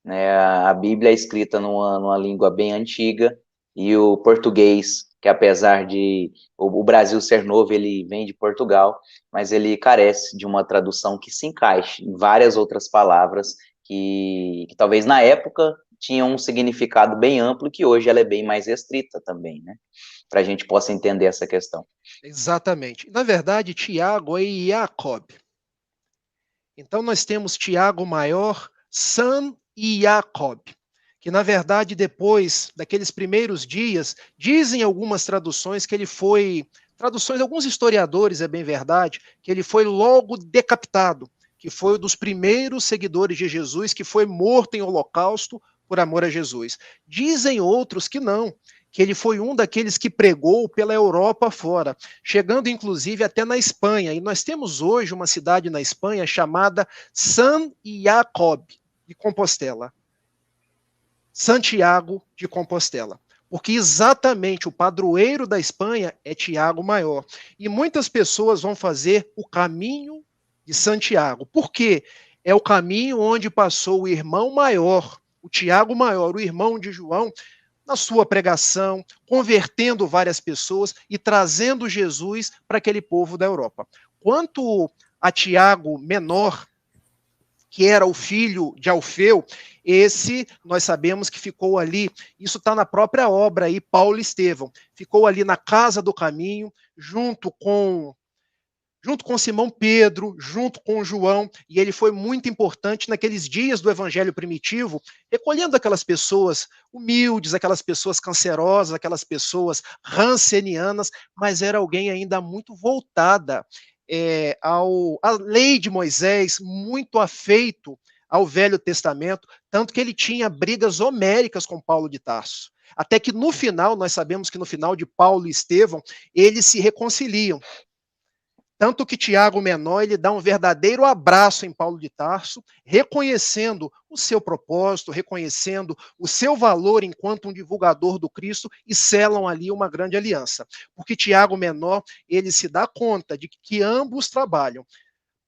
né, a Bíblia é escrita numa língua bem antiga, e o português, que apesar de o Brasil ser novo, ele vem de Portugal, mas ele carece de uma tradução que se encaixe em várias outras palavras que talvez na época tinham um significado bem amplo, que hoje ela é bem mais restrita também, né? Para a gente possa entender essa questão. Exatamente. Na verdade, Tiago é Jacob. Então nós temos Tiago Maior, San e Jacob, que na verdade depois daqueles primeiros dias, dizem algumas traduções que ele foi, traduções de alguns historiadores, é bem verdade, que ele foi logo decapitado, que foi um dos primeiros seguidores de Jesus, que foi morto em holocausto por amor a Jesus. Dizem outros que não, que ele foi um daqueles que pregou pela Europa fora, chegando inclusive até na Espanha. E nós temos hoje uma cidade na Espanha chamada San Jacob de Compostela. Santiago de Compostela. Porque exatamente o padroeiro da Espanha é Tiago Maior. E muitas pessoas vão fazer o caminho de Santiago. Por quê? É o caminho onde passou o irmão maior, o Tiago Maior, o irmão de João, na sua pregação, convertendo várias pessoas e trazendo Jesus para aquele povo da Europa. Quanto a Tiago Menor, que era o filho de Alfeu, esse nós sabemos que ficou ali, isso está na própria obra aí, Paulo e Estevão, ficou ali na casa do caminho, junto com Simão Pedro, junto com João, e ele foi muito importante naqueles dias do evangelho primitivo, recolhendo aquelas pessoas humildes, aquelas pessoas cancerosas, aquelas pessoas rancenianas, mas era alguém ainda muito voltada à lei de Moisés, muito afeito ao Velho Testamento, tanto que ele tinha brigas homéricas com Paulo de Tarso. Até que no final, nós sabemos que no final de Paulo e Estevão, eles se reconciliam. Tanto que Tiago Menor, ele dá um verdadeiro abraço em Paulo de Tarso, reconhecendo o seu propósito, reconhecendo o seu valor enquanto um divulgador do Cristo, e selam ali uma grande aliança. Porque Tiago Menor, ele se dá conta de que ambos trabalham.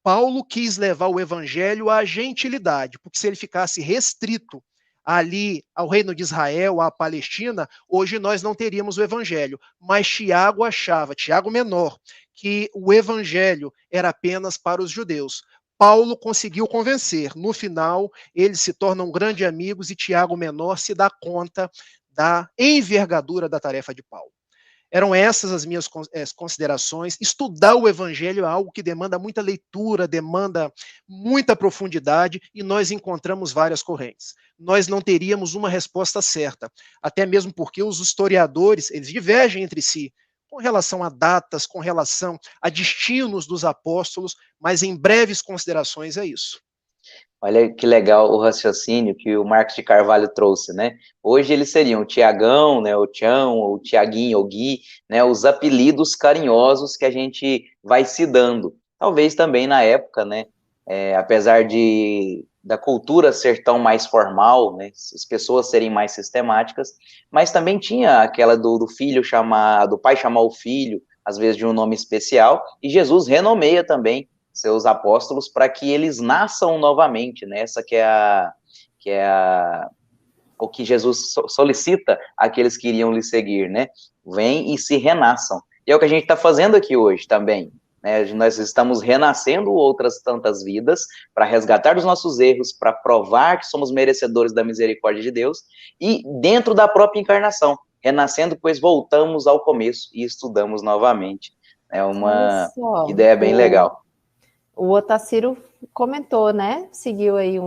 Paulo quis levar o evangelho à gentilidade, porque se ele ficasse restrito ali ao reino de Israel, à Palestina, hoje nós não teríamos o evangelho. Mas Tiago achava, Tiago Menor, que o evangelho era apenas para os judeus. Paulo conseguiu convencer. No final, eles se tornam grandes amigos e Tiago Menor se dá conta da envergadura da tarefa de Paulo. Eram essas as minhas considerações. Estudar o evangelho é algo que demanda muita leitura, demanda muita profundidade, e nós encontramos várias correntes. Nós não teríamos uma resposta certa, até mesmo porque os historiadores, eles divergem entre si, com relação a datas, com relação a destinos dos apóstolos, mas em breves considerações é isso. Olha que legal o raciocínio que o Marcos de Carvalho trouxe, né? Hoje eles seriam o Tiagão, né, o Tião, o Tiaguinho, o Gui, né, os apelidos carinhosos que a gente vai se dando. Talvez também na época, né, apesar da cultura ser tão mais formal, né, as pessoas serem mais sistemáticas, mas também tinha aquela do filho chamar, do pai chamar o filho, às vezes de um nome especial, e Jesus renomeia também seus apóstolos para que eles nasçam novamente, né? Essa que é o que Jesus solicita àqueles que iriam lhe seguir, né? Vem e se renasçam. E é o que a gente está fazendo aqui hoje também, né? Nós estamos renascendo outras tantas vidas para resgatar os nossos erros, para provar que somos merecedores da misericórdia de Deus, e dentro da própria encarnação, renascendo, pois voltamos ao começo e estudamos novamente. É uma ideia bem legal. O Otacílio comentou, né? Seguiu aí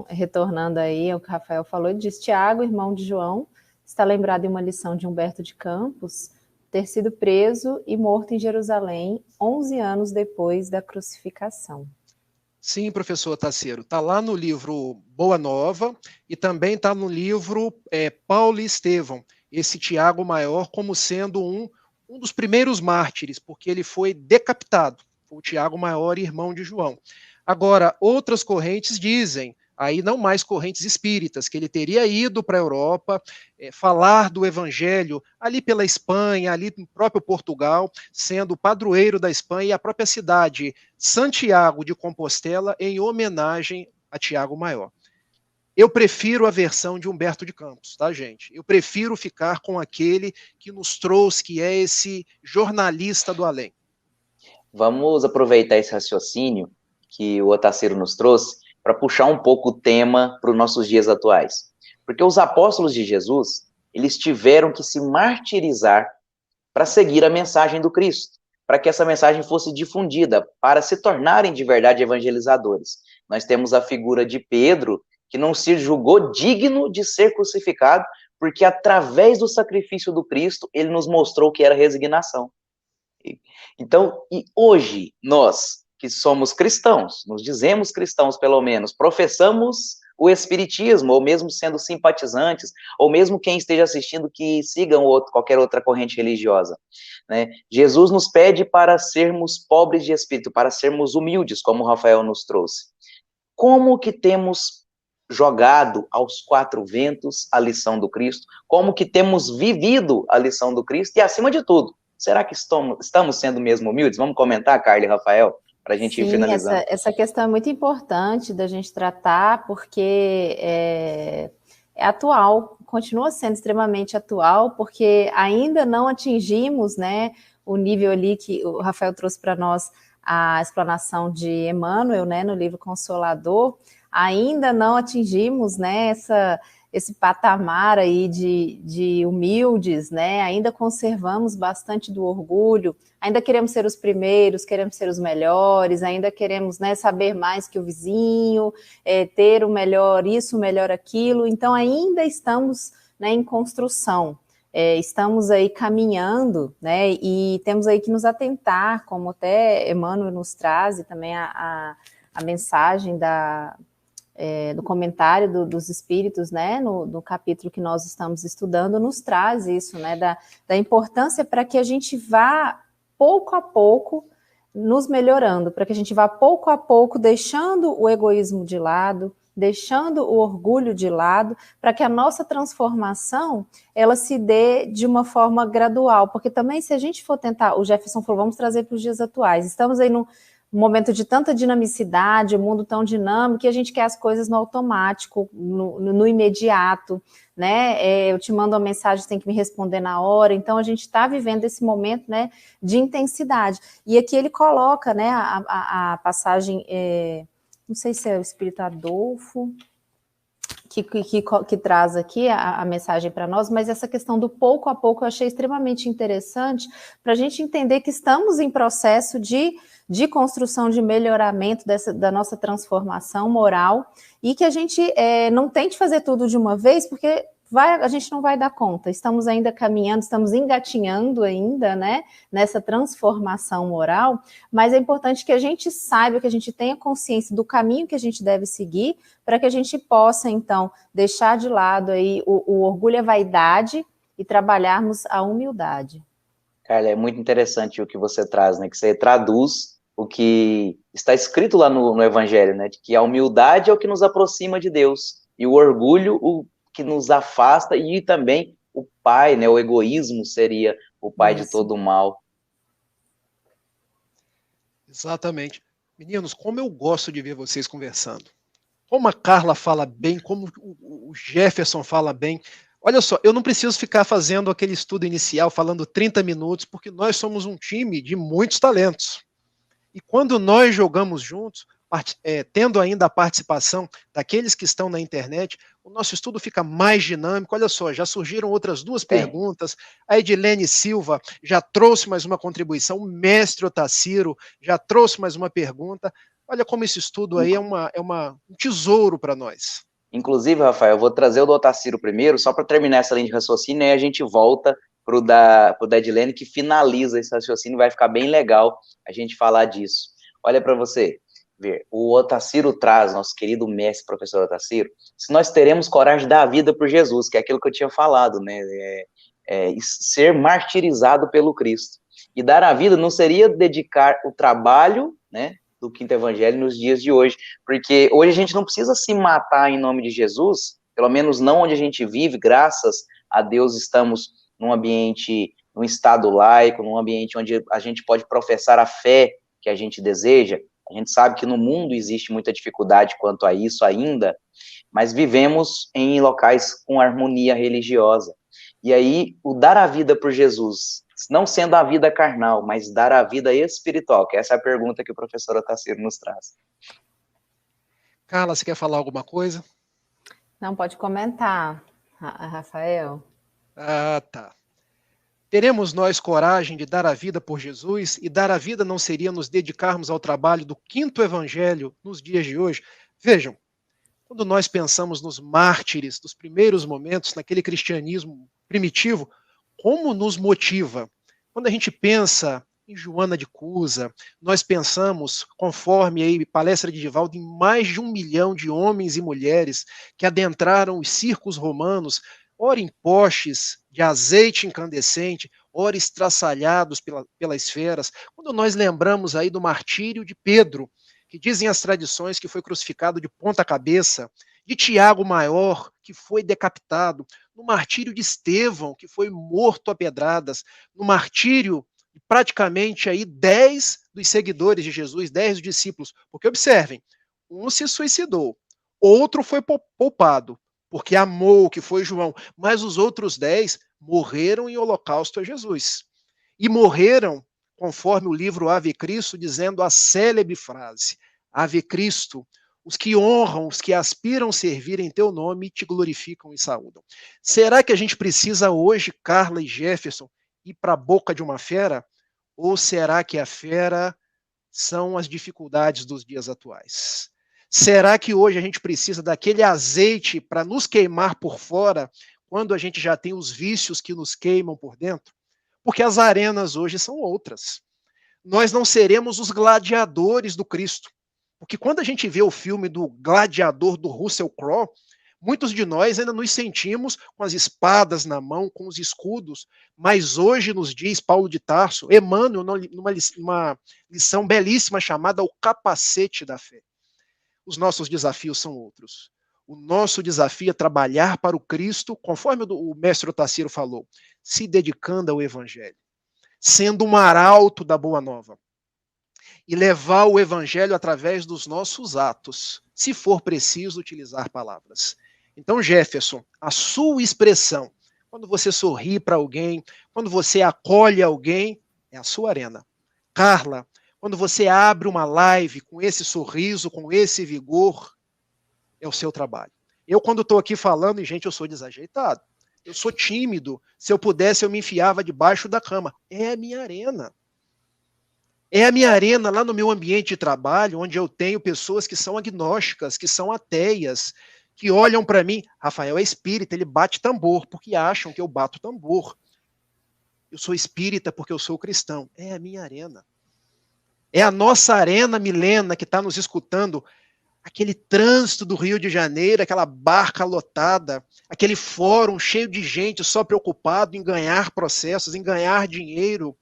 retornando aí ao que o Rafael falou, diz: Tiago, irmão de João, está lembrado em uma lição de Humberto de Campos, ter sido preso e morto em Jerusalém 11 anos depois da crucificação. Sim, professor Otacílio, está lá no livro Boa Nova e também está no livro Paulo e Estevão, esse Tiago Maior como sendo um dos primeiros mártires, porque ele foi decapitado. O Tiago Maior, irmão de João. Agora, outras correntes dizem, aí não mais correntes espíritas, que ele teria ido para a Europa, falar do evangelho ali pela Espanha, ali no próprio Portugal, sendo o padroeiro da Espanha, e a própria cidade Santiago de Compostela, em homenagem a Tiago Maior. Eu prefiro a versão de Humberto de Campos, tá, gente? Eu prefiro ficar com aquele que nos trouxe, que é esse jornalista do além. Vamos aproveitar esse raciocínio que o Otacílio nos trouxe para puxar um pouco o tema para os nossos dias atuais. Porque os apóstolos de Jesus, eles tiveram que se martirizar para seguir a mensagem do Cristo, para que essa mensagem fosse difundida, para se tornarem de verdade evangelizadores. Nós temos a figura de Pedro, que não se julgou digno de ser crucificado, porque através do sacrifício do Cristo, ele nos mostrou que era resignação. Então, e hoje, nós que somos cristãos, nos dizemos cristãos pelo menos, professamos o espiritismo, ou mesmo sendo simpatizantes, ou mesmo quem esteja assistindo que sigam qualquer outra corrente religiosa, né? Jesus nos pede para sermos pobres de espírito, para sermos humildes, como o Rafael nos trouxe. Como que temos jogado aos quatro ventos a lição do Cristo? Como que temos vivido a lição do Cristo? E, acima de tudo, será que estamos sendo mesmo humildes? Vamos comentar, Carla e Rafael, para a gente ir finalizando. Essa questão é muito importante da gente tratar, porque é atual, continua sendo extremamente atual, porque ainda não atingimos, né, o nível ali que o Rafael trouxe para nós, a explanação de Emmanuel, né, no livro Consolador. Ainda não atingimos, né, esse patamar aí de humildes, né, ainda conservamos bastante do orgulho, ainda queremos ser os primeiros, queremos ser os melhores, ainda queremos, né, saber mais que o vizinho, ter o melhor isso, o melhor aquilo, então ainda estamos, né, em construção, estamos aí caminhando, né, e temos aí que nos atentar, como até Emmanuel nos traz, e também a mensagem do comentário dos espíritos, né, no capítulo que nós estamos estudando, nos traz isso, né, da importância para que a gente vá pouco a pouco nos melhorando, para que a gente vá pouco a pouco deixando o egoísmo de lado, deixando o orgulho de lado, para que a nossa transformação, ela se dê de uma forma gradual, porque também se a gente for tentar, o Jefferson falou, vamos trazer para os dias atuais, estamos aí num momento de tanta dinamicidade, um mundo tão dinâmico, que a gente quer as coisas no automático, no imediato, né? Eu te mando uma mensagem, você tem que me responder na hora, então a gente está vivendo esse momento, né, de intensidade. E aqui ele coloca, né, a passagem, não sei se é o Espírito Adolfo, que traz aqui a mensagem para nós, mas essa questão do pouco a pouco eu achei extremamente interessante para a gente entender que estamos em processo de construção, de melhoramento da nossa transformação moral e que a gente não tente fazer tudo de uma vez, porque a gente não vai dar conta, estamos ainda caminhando, estamos engatinhando ainda, né, nessa transformação moral, mas é importante que a gente saiba, que a gente tenha consciência do caminho que a gente deve seguir, para que a gente possa, então, deixar de lado aí o orgulho e a vaidade e trabalharmos a humildade. Carla, é muito interessante o que você traz, né, que você traduz o que está escrito lá no Evangelho, né, de que a humildade é o que nos aproxima de Deus, e o orgulho, o que nos afasta, e também o pai, né, o egoísmo seria o pai de todo o mal. Exatamente. Meninos, como eu gosto de ver vocês conversando. Como a Carla fala bem, como o Jefferson fala bem. Olha só, eu não preciso ficar fazendo aquele estudo inicial, falando 30 minutos, porque nós somos um time de muitos talentos. E quando nós jogamos juntos, tendo ainda a participação daqueles que estão na internet, o nosso estudo fica mais dinâmico. Olha só, já surgiram outras duas perguntas. A Edilene Silva já trouxe mais uma contribuição. O mestre Otacílio já trouxe mais uma pergunta. Olha como esse estudo aí é um tesouro para nós. Inclusive, Rafael, eu vou trazer o do Otacílio primeiro, só para terminar essa linha de raciocínio, e aí a gente volta pro da Edilene, que finaliza esse raciocínio, vai ficar bem legal a gente falar disso. Olha para você ver, o Otacílio traz, nosso querido mestre, professor Otacílio, se nós teremos coragem de dar a vida por Jesus, que é aquilo que eu tinha falado, né, ser martirizado pelo Cristo. E dar a vida não seria dedicar o trabalho, né, do Quinto Evangelho nos dias de hoje, porque hoje a gente não precisa se matar em nome de Jesus, pelo menos não onde a gente vive, graças a Deus estamos num ambiente, num estado laico, num ambiente onde a gente pode professar a fé que a gente deseja. A gente sabe que no mundo existe muita dificuldade quanto a isso ainda, mas vivemos em locais com harmonia religiosa. E aí, o dar a vida por Jesus, não sendo a vida carnal, mas dar a vida espiritual, que essa é a pergunta que o professor Otacílio nos traz. Carla, você quer falar alguma coisa? Não, pode comentar, Rafael. Ah, tá. Teremos nós coragem de dar a vida por Jesus? E dar a vida não seria nos dedicarmos ao trabalho do Quinto Evangelho nos dias de hoje? Vejam, quando nós pensamos nos mártires dos primeiros momentos, naquele cristianismo primitivo, como nos motiva? Quando a gente pensa em Joana de Cusa, nós pensamos, conforme aí palestra de Divaldo, em mais de 1 milhão de homens e mulheres que adentraram os circos romanos, ora em postes de azeite incandescente, ora estraçalhados pelas feras. Quando nós lembramos aí do martírio de Pedro, que dizem as tradições que foi crucificado de ponta cabeça, de Tiago Maior, que foi decapitado, no martírio de Estevão, que foi morto a pedradas, no martírio de praticamente aí 10 dos seguidores de Jesus, 10 dos discípulos, porque observem, um se suicidou, outro foi poupado, porque amou, que foi João, mas os outros 10 morreram em holocausto a Jesus. E morreram, conforme o livro Ave Cristo, dizendo a célebre frase, Ave Cristo, os que honram, os que aspiram servir em teu nome, te glorificam e saúdam. Será que a gente precisa hoje, Carla e Jefferson, ir para a boca de uma fera? Ou será que a fera são as dificuldades dos dias atuais? Será que hoje a gente precisa daquele azeite para nos queimar por fora, quando a gente já tem os vícios que nos queimam por dentro? Porque as arenas hoje são outras. Nós não seremos os gladiadores do Cristo. Porque quando a gente vê o filme do Gladiador do Russell Crowe, muitos de nós ainda nos sentimos com as espadas na mão, com os escudos, mas hoje nos diz Paulo de Tarso, Emmanuel, numa lição belíssima chamada O Capacete da Fé. Os nossos desafios são outros. O nosso desafio é trabalhar para o Cristo, conforme o mestre Otacílio falou, se dedicando ao Evangelho, sendo um arauto da Boa Nova. E levar o evangelho através dos nossos atos, se for preciso utilizar palavras. Então, Jefferson, a sua expressão, quando você sorri para alguém, quando você acolhe alguém, é a sua arena. Carla, quando você abre uma live com esse sorriso, com esse vigor, é o seu trabalho. Eu, quando estou aqui falando, e gente, eu sou desajeitado, eu sou tímido, se eu pudesse eu me enfiava debaixo da cama. É a minha arena. É a minha arena lá no meu ambiente de trabalho, onde eu tenho pessoas que são agnósticas, que são ateias, que olham para mim, Rafael é espírita, ele bate tambor, porque acham que eu bato tambor. Eu sou espírita porque eu sou cristão. É a minha arena. É a nossa arena, Milena, que está nos escutando, aquele trânsito do Rio de Janeiro, aquela barca lotada, aquele fórum cheio de gente só preocupado em ganhar processos, em ganhar dinheiro,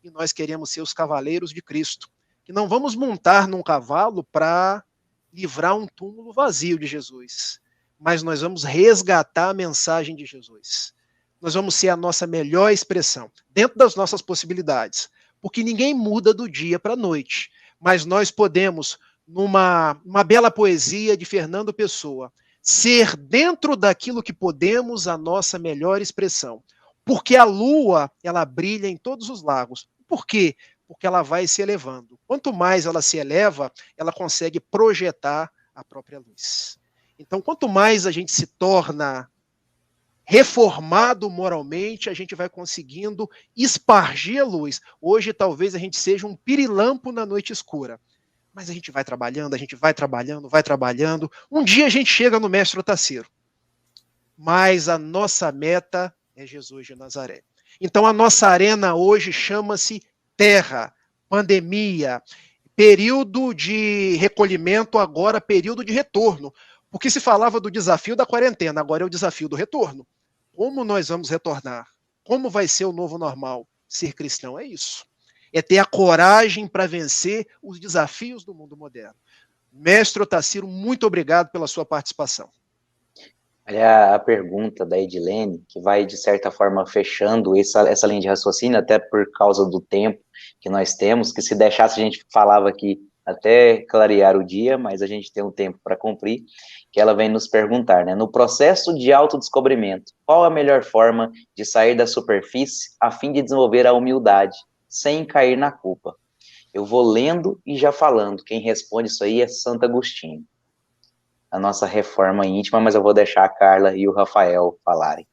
e nós queremos ser os cavaleiros de Cristo, que não vamos montar num cavalo para livrar um túmulo vazio de Jesus, mas nós vamos resgatar a mensagem de Jesus. Nós vamos ser a nossa melhor expressão, dentro das nossas possibilidades, porque ninguém muda do dia para a noite, mas nós podemos, numa bela poesia de Fernando Pessoa, ser dentro daquilo que podemos a nossa melhor expressão, porque a lua, ela brilha em todos os lagos. Por quê? Porque ela vai se elevando. Quanto mais ela se eleva, ela consegue projetar a própria luz. Então, quanto mais a gente se torna reformado moralmente, a gente vai conseguindo espargir a luz. Hoje, talvez a gente seja um pirilampo na noite escura. Mas a gente vai trabalhando, a gente vai trabalhando, vai trabalhando. Um dia a gente chega no mestre Otacílio. Mas a nossa meta é Jesus de Nazaré. Então a nossa arena hoje chama-se terra, pandemia, período de recolhimento, agora período de retorno. Porque se falava do desafio da quarentena, agora é o desafio do retorno. Como nós vamos retornar? Como vai ser o novo normal? Ser cristão é isso. É ter a coragem para vencer os desafios do mundo moderno. Mestre Otacílio, muito obrigado pela sua participação. Olha a pergunta da Edilene, que vai, de certa forma, fechando essa linha de raciocínio, até por causa do tempo que nós temos, que se deixasse a gente falava aqui até clarear o dia, mas a gente tem um tempo para cumprir, que ela vem nos perguntar, né? No processo de autodescobrimento, qual a melhor forma de sair da superfície a fim de desenvolver a humildade, sem cair na culpa? Eu vou lendo e já falando. Quem responde isso aí é Santo Agostinho. A nossa reforma íntima, mas eu vou deixar a Carla e o Rafael falarem.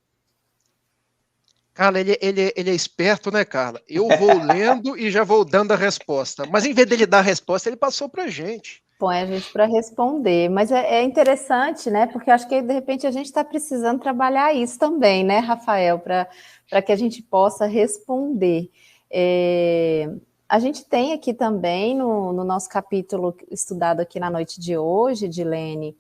Carla, ele é esperto, né, Carla? Eu vou lendo e já vou dando a resposta. Mas em vez dele dar a resposta, ele passou para a gente. Põe a gente para responder. Mas é interessante, né? Porque acho que, de repente, a gente está precisando trabalhar isso também, né, Rafael? Para que a gente possa responder. A gente tem aqui também, no nosso capítulo estudado aqui na noite de hoje, Dilene,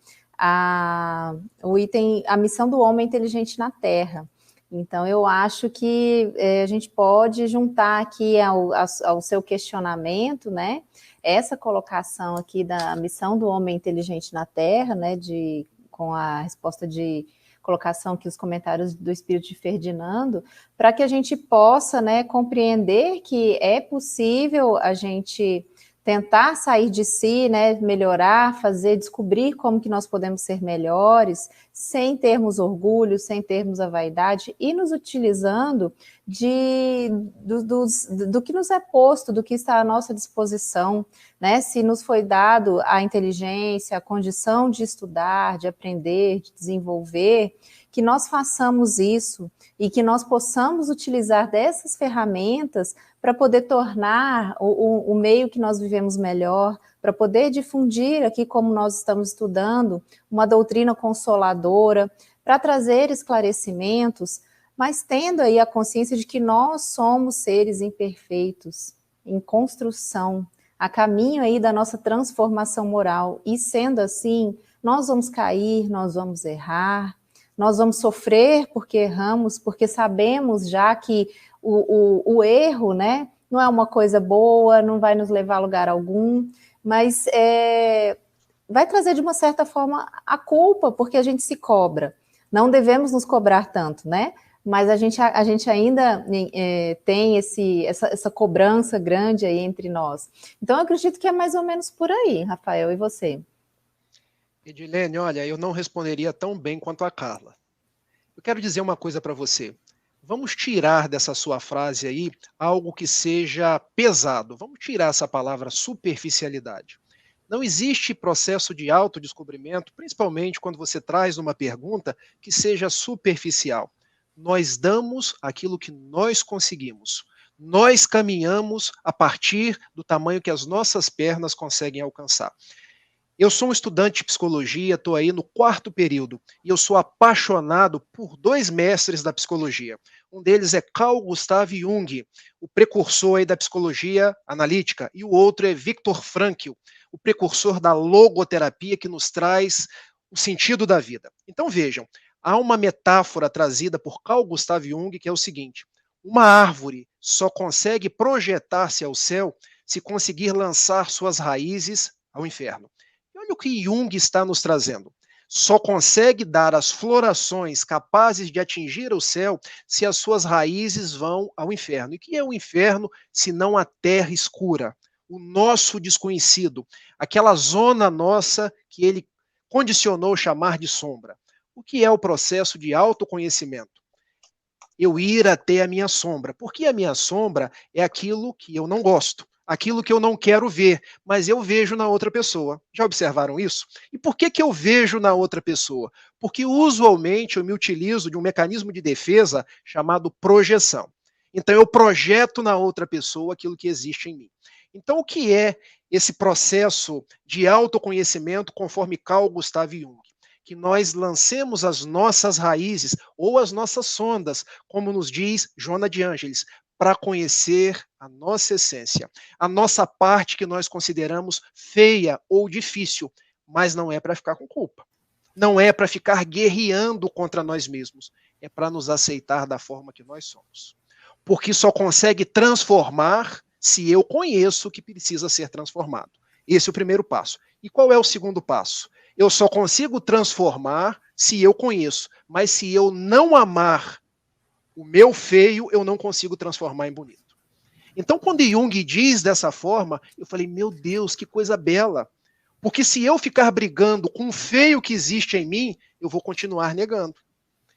o item, a missão do homem inteligente na Terra. Então, eu acho que a gente pode juntar aqui ao seu questionamento, né, essa colocação aqui da missão do homem inteligente na Terra, né, com a resposta de colocação aqui, os comentários do Espírito de Ferdinando, para que a gente possa, né, compreender que é possível a gente tentar sair de si, né, melhorar, descobrir como que nós podemos ser melhores, sem termos orgulho, sem termos a vaidade, e nos utilizando do que nos é posto, do que está à nossa disposição, né? Se nos foi dado a inteligência, a condição de estudar, de aprender, de desenvolver, que nós façamos isso e que nós possamos utilizar dessas ferramentas para poder tornar o meio que nós vivemos melhor, para poder difundir aqui, como nós estamos estudando, uma doutrina consoladora, para trazer esclarecimentos, mas tendo aí a consciência de que nós somos seres imperfeitos, em construção, a caminho aí da nossa transformação moral, e sendo assim, nós vamos cair, nós vamos errar, nós vamos sofrer porque erramos, porque sabemos já que o erro, né, não é uma coisa boa, não vai nos levar a lugar algum, mas vai trazer de uma certa forma a culpa, porque a gente se cobra. Não devemos nos cobrar tanto, né? Mas a gente ainda tem essa cobrança grande aí entre nós. Então, eu acredito que é mais ou menos por aí, Rafael, e você? Edilene, olha, eu não responderia tão bem quanto a Carla. Eu quero dizer uma coisa para você. Vamos tirar dessa sua frase aí algo que seja pesado. Vamos tirar essa palavra superficialidade. Não existe processo de autodescobrimento, principalmente quando você traz uma pergunta que seja superficial. Nós damos aquilo que nós conseguimos. Nós caminhamos a partir do tamanho que as nossas pernas conseguem alcançar. Eu sou um estudante de psicologia, estou aí no 4º período, e eu sou apaixonado por 2 mestres da psicologia. Um deles é Carl Gustav Jung, o precursor aí da psicologia analítica, e o outro é Viktor Frankl, o precursor da logoterapia, que nos traz o sentido da vida. Então vejam, há uma metáfora trazida por Carl Gustav Jung, que é o seguinte: uma árvore só consegue projetar-se ao céu se conseguir lançar suas raízes ao inferno. E olha o que Jung está nos trazendo. Só consegue dar as florações capazes de atingir o céu se as suas raízes vão ao inferno. E o que é o inferno se não a terra escura? O nosso desconhecido, aquela zona nossa que ele condicionou chamar de sombra. O que é o processo de autoconhecimento? Eu ir até a minha sombra, porque a minha sombra é aquilo que eu não gosto, aquilo que eu não quero ver, mas eu vejo na outra pessoa. Já observaram isso? E por que eu vejo na outra pessoa? Porque usualmente eu me utilizo de um mecanismo de defesa chamado projeção. Então eu projeto na outra pessoa aquilo que existe em mim. Então o que é esse processo de autoconhecimento conforme Carl Gustav Jung? Que nós lancemos as nossas raízes ou as nossas sondas, como nos diz Joana de Ângeles, para conhecer a nossa essência, a nossa parte que nós consideramos feia ou difícil, mas não é para ficar com culpa. Não é para ficar guerreando contra nós mesmos, é para nos aceitar da forma que nós somos. Porque só consegue transformar se eu conheço que precisa ser transformado. Esse é o primeiro passo. E qual é o segundo passo? Eu só consigo transformar se eu conheço, mas se eu não amar o meu feio, eu não consigo transformar em bonito. Então, quando Jung diz dessa forma, eu falei, meu Deus, que coisa bela. Porque se eu ficar brigando com o feio que existe em mim, eu vou continuar negando.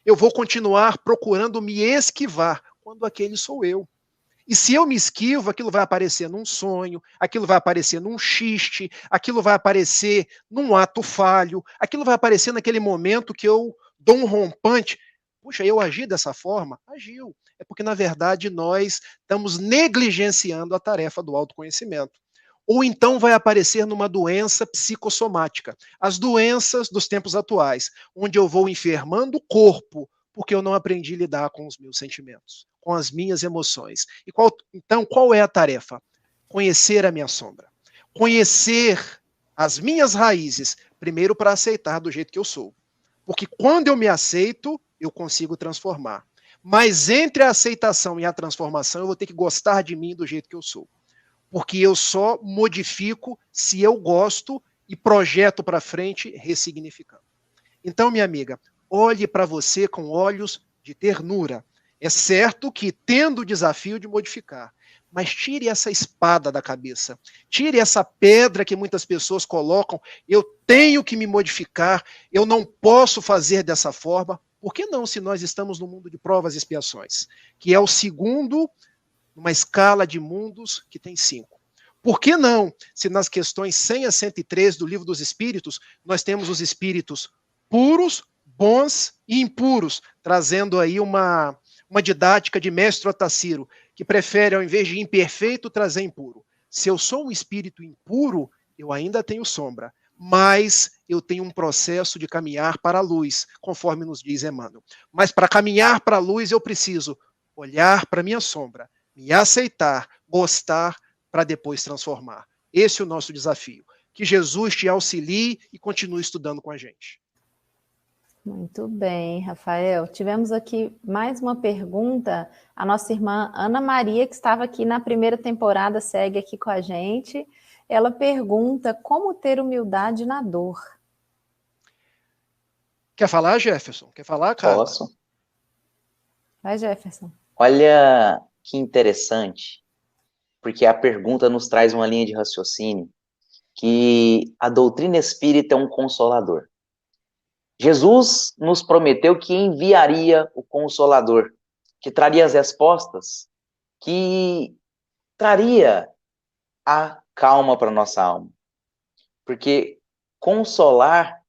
Eu vou continuar procurando me esquivar, quando aquele sou eu. E se eu me esquivo, aquilo vai aparecer num sonho, aquilo vai aparecer num xiste, aquilo vai aparecer num ato falho, aquilo vai aparecer naquele momento que eu dou um rompante. Puxa, eu agi dessa forma? Agiu. É porque, na verdade, nós estamos negligenciando a tarefa do autoconhecimento. Ou então vai aparecer numa doença psicossomática. As doenças dos tempos atuais, onde eu vou enfermando o corpo, porque eu não aprendi a lidar com os meus sentimentos, com as minhas emoções. E então, qual é a tarefa? Conhecer a minha sombra. Conhecer as minhas raízes, primeiro para aceitar do jeito que eu sou. Porque quando eu me aceito, eu consigo transformar. Mas entre a aceitação e a transformação, eu vou ter que gostar de mim do jeito que eu sou. Porque eu só modifico se eu gosto e projeto para frente, ressignificando. Então, minha amiga, olhe para você com olhos de ternura. É certo que tendo o desafio de modificar, mas tire essa espada da cabeça, tire essa pedra que muitas pessoas colocam, eu tenho que me modificar, eu não posso fazer dessa forma. Por que não, se nós estamos no mundo de provas e expiações, que é o segundo numa escala de mundos que tem 5? Por que não, se nas questões 100 a 103 do Livro dos Espíritos, nós temos os espíritos puros, bons e impuros, trazendo aí uma didática de mestre Otacílio, que prefere, ao invés de imperfeito, trazer impuro. Se eu sou um espírito impuro, eu ainda tenho sombra, mas eu tenho um processo de caminhar para a luz, conforme nos diz Emmanuel. Mas para caminhar para a luz, eu preciso olhar para a minha sombra, me aceitar, gostar, para depois transformar. Esse é o nosso desafio. Que Jesus te auxilie e continue estudando com a gente. Muito bem, Rafael. Tivemos aqui mais uma pergunta. A nossa irmã Ana Maria, que estava aqui na primeira temporada, segue aqui com a gente. Ela pergunta como ter humildade na dor. Quer falar, Jefferson? Quer falar, Carla? Posso? Vai, Jefferson. Olha que interessante, porque a pergunta nos traz uma linha de raciocínio que a doutrina espírita é um consolador. Jesus nos prometeu que enviaria o Consolador, que traria as respostas, que traria a calma para a nossa alma. Porque consolar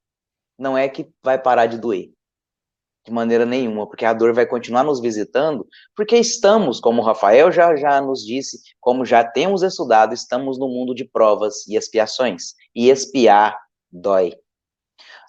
não é que vai parar de doer, de maneira nenhuma, porque a dor vai continuar nos visitando, porque estamos, como o Rafael já nos disse, como já temos estudado, estamos no mundo de provas e expiações, e expiar dói.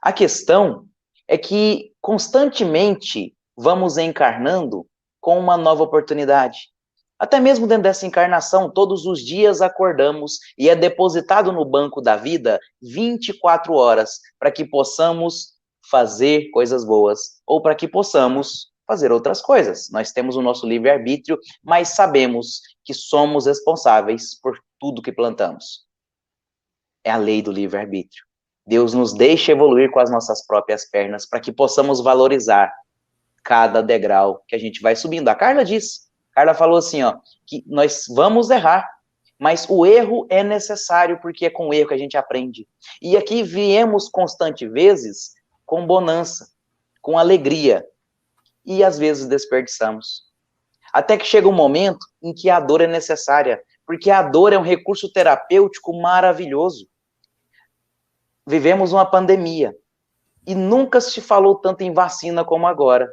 A questão é que constantemente vamos encarnando com uma nova oportunidade. Até mesmo dentro dessa encarnação, todos os dias acordamos e é depositado no banco da vida 24 horas para que possamos fazer coisas boas ou para que possamos fazer outras coisas. Nós temos o nosso livre-arbítrio, mas sabemos que somos responsáveis por tudo que plantamos. É a lei do livre-arbítrio. Deus nos deixa evoluir com as nossas próprias pernas para que possamos valorizar cada degrau que a gente vai subindo. A Carla disse, Carla falou assim, ó, que nós vamos errar, mas o erro é necessário porque é com o erro que a gente aprende. E aqui viemos constantes vezes com bonança, com alegria, e às vezes desperdiçamos. Até que chega um momento em que a dor é necessária, porque a dor é um recurso terapêutico maravilhoso. Vivemos uma pandemia e nunca se falou tanto em vacina como agora.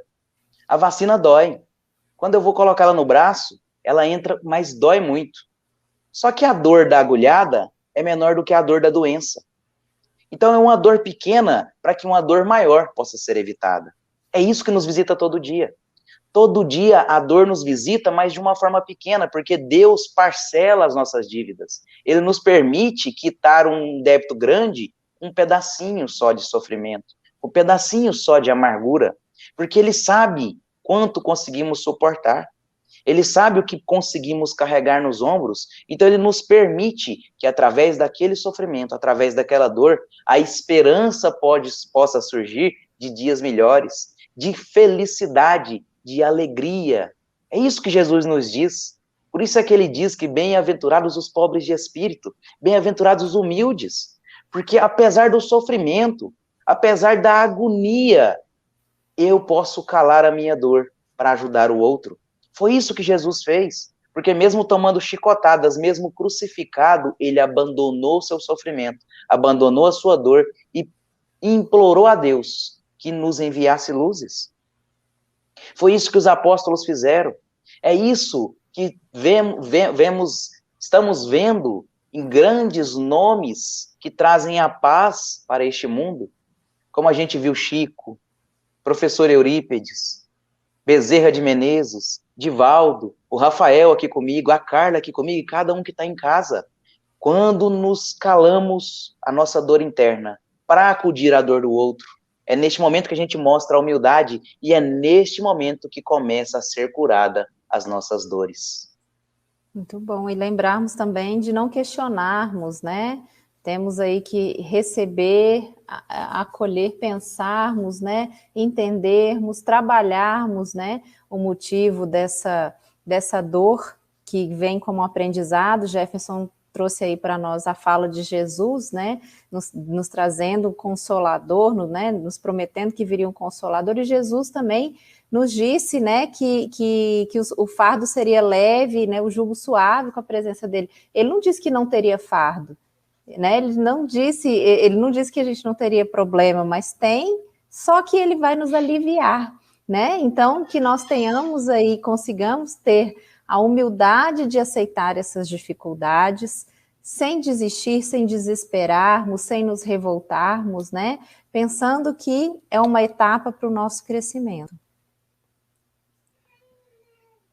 A vacina dói. Quando eu vou colocar ela no braço, ela entra, mas dói muito. Só que a dor da agulhada é menor do que a dor da doença. Então é uma dor pequena para que uma dor maior possa ser evitada. É isso que nos visita todo dia. Todo dia a dor nos visita, mas de uma forma pequena, porque Deus parcela as nossas dívidas. Ele nos permite quitar um débito grande, um pedacinho só de sofrimento, um pedacinho só de amargura, porque ele sabe quanto conseguimos suportar, ele sabe o que conseguimos carregar nos ombros, então ele nos permite que através daquele sofrimento, através daquela dor, a esperança possa surgir de dias melhores, de felicidade, de alegria. É isso que Jesus nos diz. Por isso é que ele diz que bem-aventurados os pobres de espírito, bem-aventurados os humildes, porque apesar do sofrimento, apesar da agonia, eu posso calar a minha dor para ajudar o outro. Foi isso que Jesus fez, porque mesmo tomando chicotadas, mesmo crucificado, ele abandonou seu sofrimento, abandonou a sua dor e implorou a Deus que nos enviasse luzes. Foi isso que os apóstolos fizeram. É isso que estamos vendo em grandes nomes que trazem a paz para este mundo, como a gente viu Chico, professor Eurípedes, Bezerra de Menezes, Divaldo, o Rafael aqui comigo, a Carla aqui comigo, e cada um que está em casa. Quando nos calamos a nossa dor interna para acudir à dor do outro, é neste momento que a gente mostra a humildade e é neste momento que começa a ser curada as nossas dores. Muito bom. E lembrarmos também de não questionarmos, né? Temos aí que receber, acolher, pensarmos, né? Entendermos, trabalharmos, né? O motivo dessa dor que vem como aprendizado. Jefferson trouxe aí para nós a fala de Jesus, né? Nos trazendo um consolador, né? Nos prometendo que viria um consolador. E Jesus também nos disse, né, que o fardo seria leve, né, o jugo suave com a presença dele. Ele não disse que não teria fardo, né? Ele não disse que a gente não teria problema, mas tem, só que ele vai nos aliviar, né? Então, que nós tenhamos aí, consigamos ter a humildade de aceitar essas dificuldades, sem desistir, sem desesperarmos, sem nos revoltarmos, né? Pensando que é uma etapa para o nosso crescimento.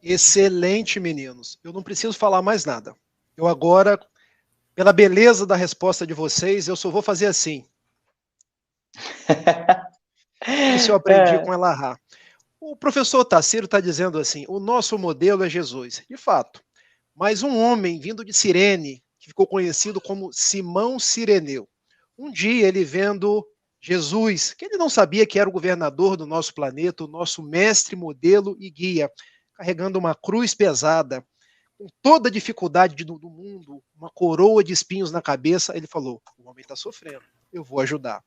Excelente, meninos. Eu não preciso falar mais nada. Eu agora, pela beleza da resposta de vocês, eu só vou fazer assim. Isso eu aprendi com Elahá. O professor Tassiro está dizendo assim, o nosso modelo é Jesus. De fato. Mas um homem vindo de Cirene, que ficou conhecido como Simão Cireneu, um dia ele vendo Jesus, que ele não sabia que era o governador do nosso planeta, o nosso mestre, modelo e guia, carregando uma cruz pesada, com toda a dificuldade do mundo, uma coroa de espinhos na cabeça, ele falou, o homem está sofrendo, eu vou ajudar.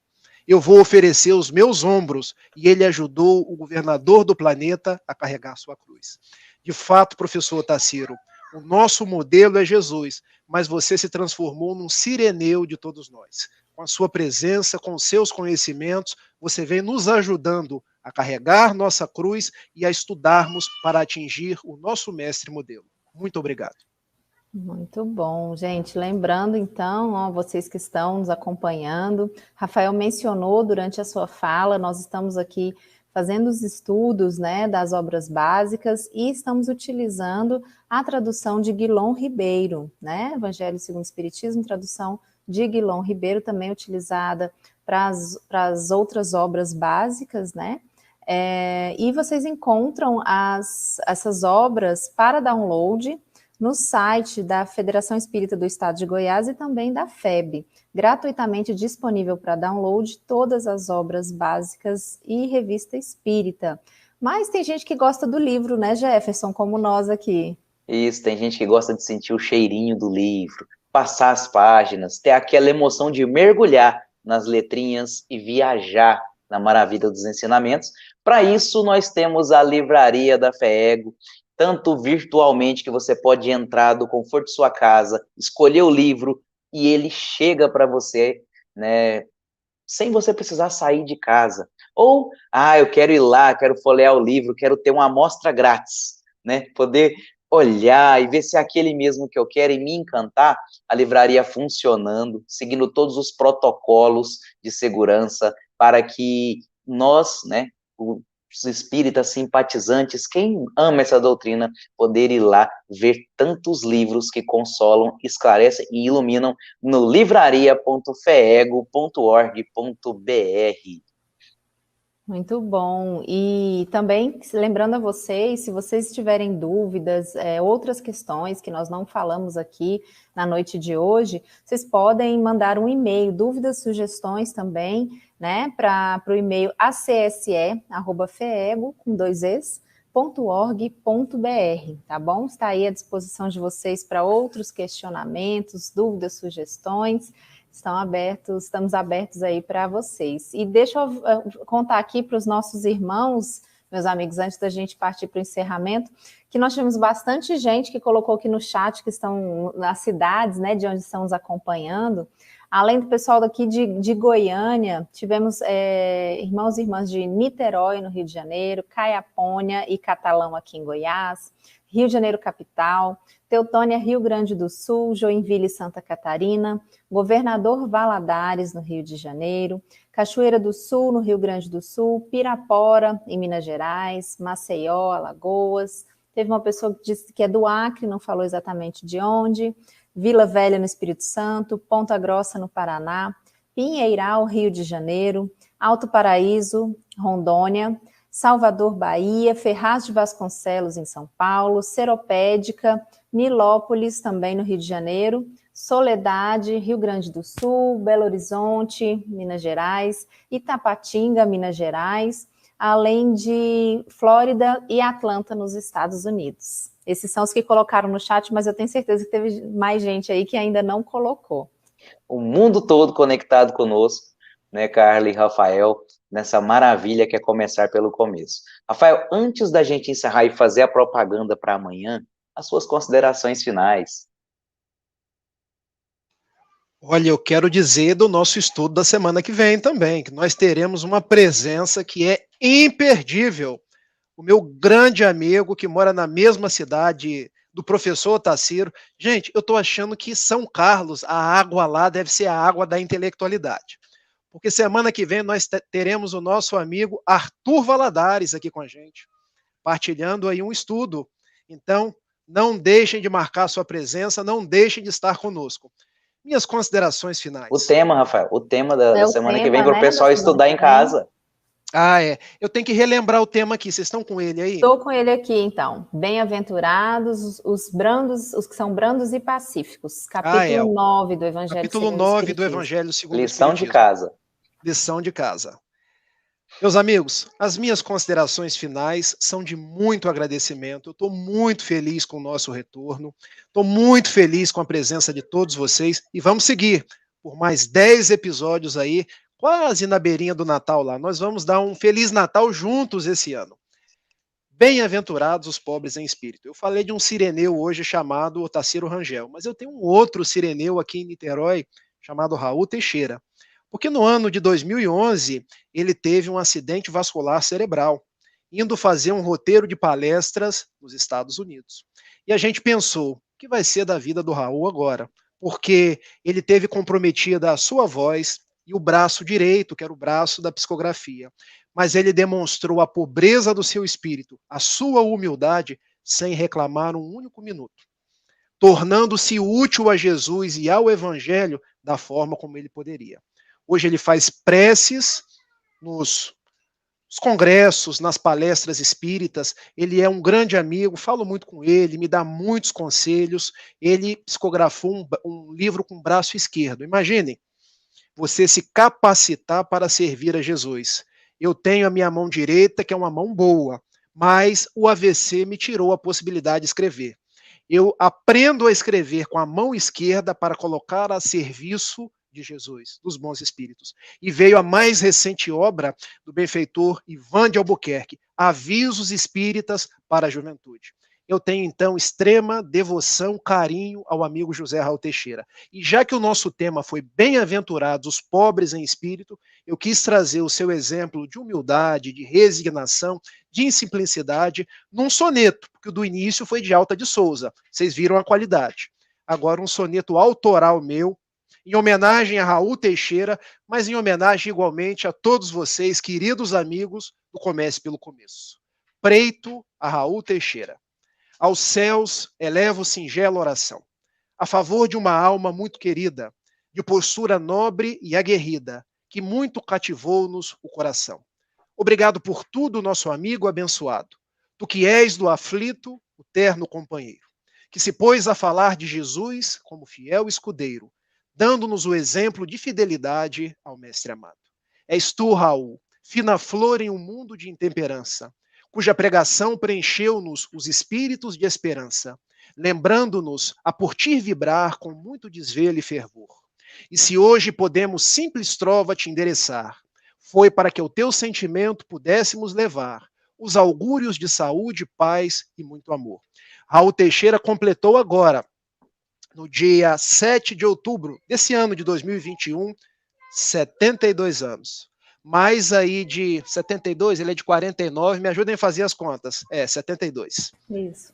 Eu vou oferecer os meus ombros. E ele ajudou o governador do planeta a carregar sua cruz. De fato, professor Tassiro, o nosso modelo é Jesus, mas você se transformou num sireneu de todos nós. Com a sua presença, com os seus conhecimentos, você vem nos ajudando a carregar nossa cruz e a estudarmos para atingir o nosso mestre modelo. Muito obrigado. Muito bom, gente. Lembrando, então, ó, vocês que estão nos acompanhando, Rafael mencionou durante a sua fala, nós estamos aqui fazendo os estudos, né, das obras básicas e estamos utilizando a tradução de Guilom Ribeiro, né, Evangelho segundo o Espiritismo, tradução de Guilom Ribeiro, também utilizada para as outras obras básicas, né, e vocês encontram essas obras para download no site da Federação Espírita do Estado de Goiás e também da FEB, gratuitamente disponível para download todas as obras básicas e revista espírita. Mas tem gente que gosta do livro, né, Jefferson, como nós aqui. Isso, tem gente que gosta de sentir o cheirinho do livro, passar as páginas, ter aquela emoção de mergulhar nas letrinhas e viajar na maravilha dos ensinamentos. Para isso, nós temos a Livraria da FEEGO, tanto virtualmente que você pode entrar do conforto de sua casa, escolher o livro e ele chega para você, né, sem você precisar sair de casa. Ou, eu quero ir lá, quero folhear o livro, quero ter uma amostra grátis, né, poder olhar e ver se é aquele mesmo que eu quero e me encantar, a livraria funcionando, seguindo todos os protocolos de segurança para que nós, né, os espíritas simpatizantes, quem ama essa doutrina, poder ir lá ver tantos livros que consolam, esclarecem e iluminam no livraria.feego.org.br. Muito bom. E também, lembrando a vocês, se vocês tiverem dúvidas, outras questões que nós não falamos aqui na noite de hoje, vocês podem mandar um e-mail, dúvidas, sugestões também, né, para o e-mail acse@feego.org.br, tá bom? Está aí à disposição de vocês para outros questionamentos, dúvidas, sugestões. Estamos abertos aí para vocês. E deixa eu contar aqui para os nossos irmãos, meus amigos, antes da gente partir para o encerramento, que nós tivemos bastante gente que colocou aqui no chat que estão nas cidades, né, de onde estão nos acompanhando. Além do pessoal daqui de Goiânia, tivemos irmãos e irmãs de Niterói, no Rio de Janeiro, Caiapônia e Catalão aqui em Goiás, Rio de Janeiro capital, Teutônia, Rio Grande do Sul, Joinville, Santa Catarina, Governador Valadares, no Rio de Janeiro, Cachoeira do Sul, no Rio Grande do Sul, Pirapora, em Minas Gerais, Maceió, Alagoas, Teve uma pessoa que disse que é do Acre, não falou exatamente de onde. Vila Velha, no Espírito Santo. Ponta Grossa, no Paraná. Pinheiral, Rio de Janeiro. Alto Paraíso, Rondônia. Salvador, Bahia. Ferraz de Vasconcelos, em São Paulo. Seropédica, Nilópolis, também no Rio de Janeiro. Soledade, Rio Grande do Sul. Belo Horizonte, Minas Gerais. Itapatinga, Minas Gerais. Além de Flórida e Atlanta, nos Estados Unidos. Esses são os que colocaram no chat, mas eu tenho certeza que teve mais gente aí que ainda não colocou. O mundo todo conectado conosco, né, Carla e Rafael, nessa maravilha que é começar pelo começo. Rafael, antes da gente encerrar e fazer a propaganda para amanhã, as suas considerações finais. Olha, eu quero dizer do nosso estudo da semana que vem também, que nós teremos uma presença que é imperdível. O meu grande amigo que mora na mesma cidade do professor Otacílio. Gente, eu estou achando que São Carlos, a água lá deve ser a água da intelectualidade. Porque semana que vem nós teremos o nosso amigo Arthur Valadares aqui com a gente, partilhando aí um estudo. Então, não deixem de marcar sua presença, não deixem de estar conosco. Minhas considerações finais. O tema, Rafael, o tema da semana que vem para o pessoal estudar em casa. Ah, é. Eu tenho que relembrar o tema aqui. Vocês estão com ele aí? Estou com ele aqui, então. Bem-aventurados os brandos, os que são brandos e pacíficos. Capítulo 9 do Evangelho Capítulo 9 do Evangelho segundo o Lição de casa. Lição de casa. Meus amigos, as minhas considerações finais são de muito agradecimento. Eu estou muito feliz com o nosso retorno. Estou muito feliz com a presença de todos vocês. E vamos seguir por mais 10 episódios aí, quase na beirinha do Natal lá. Nós vamos dar um Feliz Natal juntos esse ano. Bem-aventurados os pobres em espírito. Eu falei de um sireneu hoje chamado Otacílio Rangel, mas eu tenho um outro sireneu aqui em Niterói chamado Raul Teixeira. Porque no ano de 2011 ele teve um acidente vascular cerebral, indo fazer um roteiro de palestras nos Estados Unidos. E a gente pensou, o que vai ser da vida do Raul agora? Porque ele teve comprometida a sua voz e o braço direito, que era o braço da psicografia. Mas ele demonstrou a pobreza do seu espírito, a sua humildade, sem reclamar um único minuto, tornando-se útil a Jesus e ao Evangelho da forma como ele poderia. Hoje ele faz preces nos congressos, nas palestras espíritas. Ele é um grande amigo, falo muito com ele, me dá muitos conselhos. Ele psicografou um livro com o braço esquerdo. Imaginem, você se capacitar para servir a Jesus. Eu tenho a minha mão direita, que é uma mão boa, mas o AVC me tirou a possibilidade de escrever. Eu aprendo a escrever com a mão esquerda para colocar a serviço de Jesus, dos bons espíritos. E veio a mais recente obra do benfeitor Ivan de Albuquerque, Avisos Espíritas para a Juventude. Eu tenho, então, extrema devoção, carinho ao amigo José Raul Teixeira. E já que o nosso tema foi bem-aventurados os pobres em espírito, eu quis trazer o seu exemplo de humildade, de resignação, de simplicidade, num soneto, porque o do início foi de Alta de Souza. Vocês viram a qualidade. Agora um soneto autoral meu, em homenagem a Raul Teixeira, mas em homenagem igualmente a todos vocês, queridos amigos do Comece pelo Começo. Preito a Raul Teixeira. Aos céus elevo singela oração, a favor de uma alma muito querida, de postura nobre e aguerrida, que muito cativou-nos o coração. Obrigado por tudo, nosso amigo abençoado, tu que és do aflito o terno companheiro, que se pôs a falar de Jesus como fiel escudeiro, dando-nos o exemplo de fidelidade ao Mestre amado. És tu, Raul, fina flor em um mundo de intemperança, cuja pregação preencheu-nos os espíritos de esperança, lembrando-nos a por ti vibrar com muito desvelo e fervor. E se hoje podemos simples trova te endereçar, foi para que o teu sentimento pudéssemos levar os augúrios de saúde, paz e muito amor. Raul Teixeira completou agora, no dia 7 de outubro desse ano de 2021, 72 anos. Mais aí de 72, ele é de 49, me ajudem a fazer as contas. 72. Isso.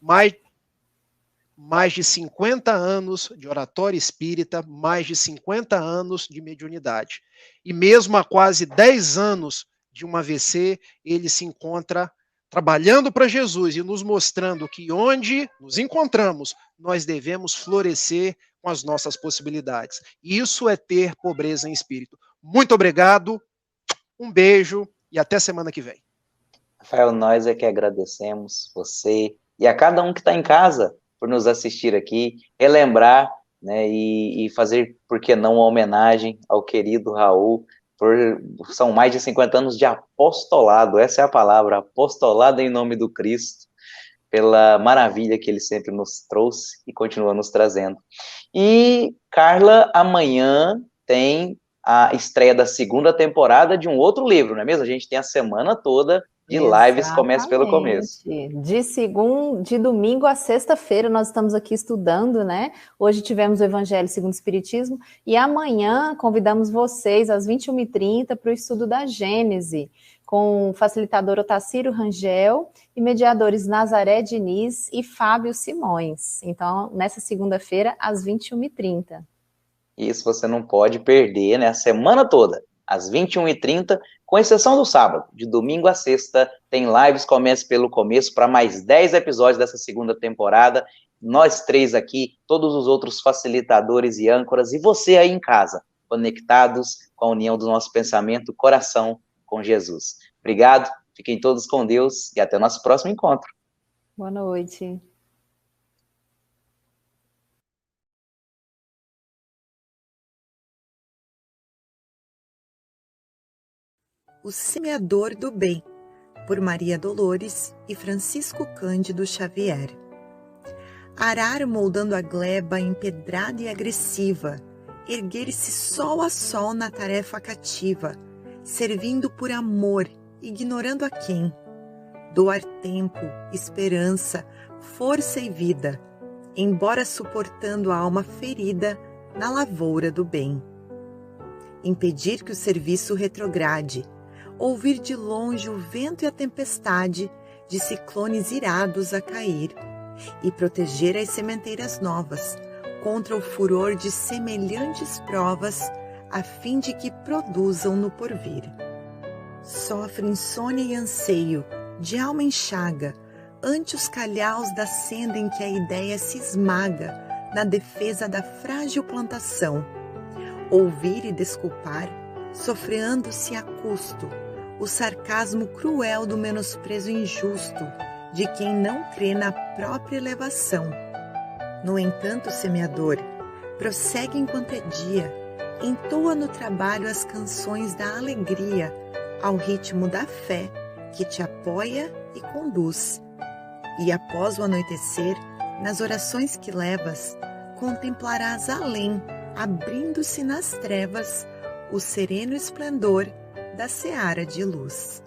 Mais de 50 anos de oratória espírita, mais de 50 anos de mediunidade. E mesmo há quase 10 anos de um AVC, ele se encontra trabalhando para Jesus e nos mostrando que onde nos encontramos, nós devemos florescer com as nossas possibilidades. Isso é ter pobreza em espírito. Muito obrigado, um beijo e até semana que vem. Rafael, nós é que agradecemos você e a cada um que está em casa por nos assistir aqui, relembrar, né, e fazer, por que não, uma homenagem ao querido Raul. São mais de 50 anos de apostolado, essa é a palavra, apostolado em nome do Cristo, pela maravilha que ele sempre nos trouxe e continua nos trazendo. E, Carla, amanhã tem a estreia da segunda temporada de um outro livro, não é mesmo? A gente tem a semana toda de lives, Comece pelo Começo. De domingo a sexta-feira nós estamos aqui estudando, né? Hoje tivemos o Evangelho segundo o Espiritismo e amanhã convidamos vocês às 21h30 para o estudo da Gênese, com o facilitador Otacílio Rangel e mediadores Nazaré Diniz e Fábio Simões. Então, nessa segunda-feira, às 21h30. Isso você não pode perder, né? A semana toda, às 21h30, com exceção do sábado. De domingo a sexta, tem lives Comece pelo Começo para mais 10 episódios dessa segunda temporada. Nós três aqui, todos os outros facilitadores e âncoras, e você aí em casa, conectados com a união do nosso pensamento, coração com Jesus. Obrigado, fiquem todos com Deus e até o nosso próximo encontro. Boa noite. O Semeador do Bem, por Maria Dolores e Francisco Cândido Xavier. Arar moldando a gleba empedrada e agressiva, erguer-se sol a sol na tarefa cativa, servindo por amor, ignorando a quem. Doar tempo, esperança, força e vida, embora suportando a alma ferida na lavoura do bem. Impedir que o serviço retrograde, ouvir de longe o vento e a tempestade de ciclones irados a cair, e proteger as sementeiras novas contra o furor de semelhantes provas, a fim de que produzam no porvir. Sofre insônia e anseio, de alma em chaga, ante os calhaus da senda em que a ideia se esmaga na defesa da frágil plantação. Ouvir e desculpar, sofreando-se a custo, o sarcasmo cruel do menosprezo injusto de quem não crê na própria elevação. No entanto, semeador, prossegue enquanto é dia, entoa no trabalho as canções da alegria, ao ritmo da fé que te apoia e conduz. E após o anoitecer, nas orações que levas, contemplarás além, abrindo-se nas trevas, o sereno esplendor da seara de luz.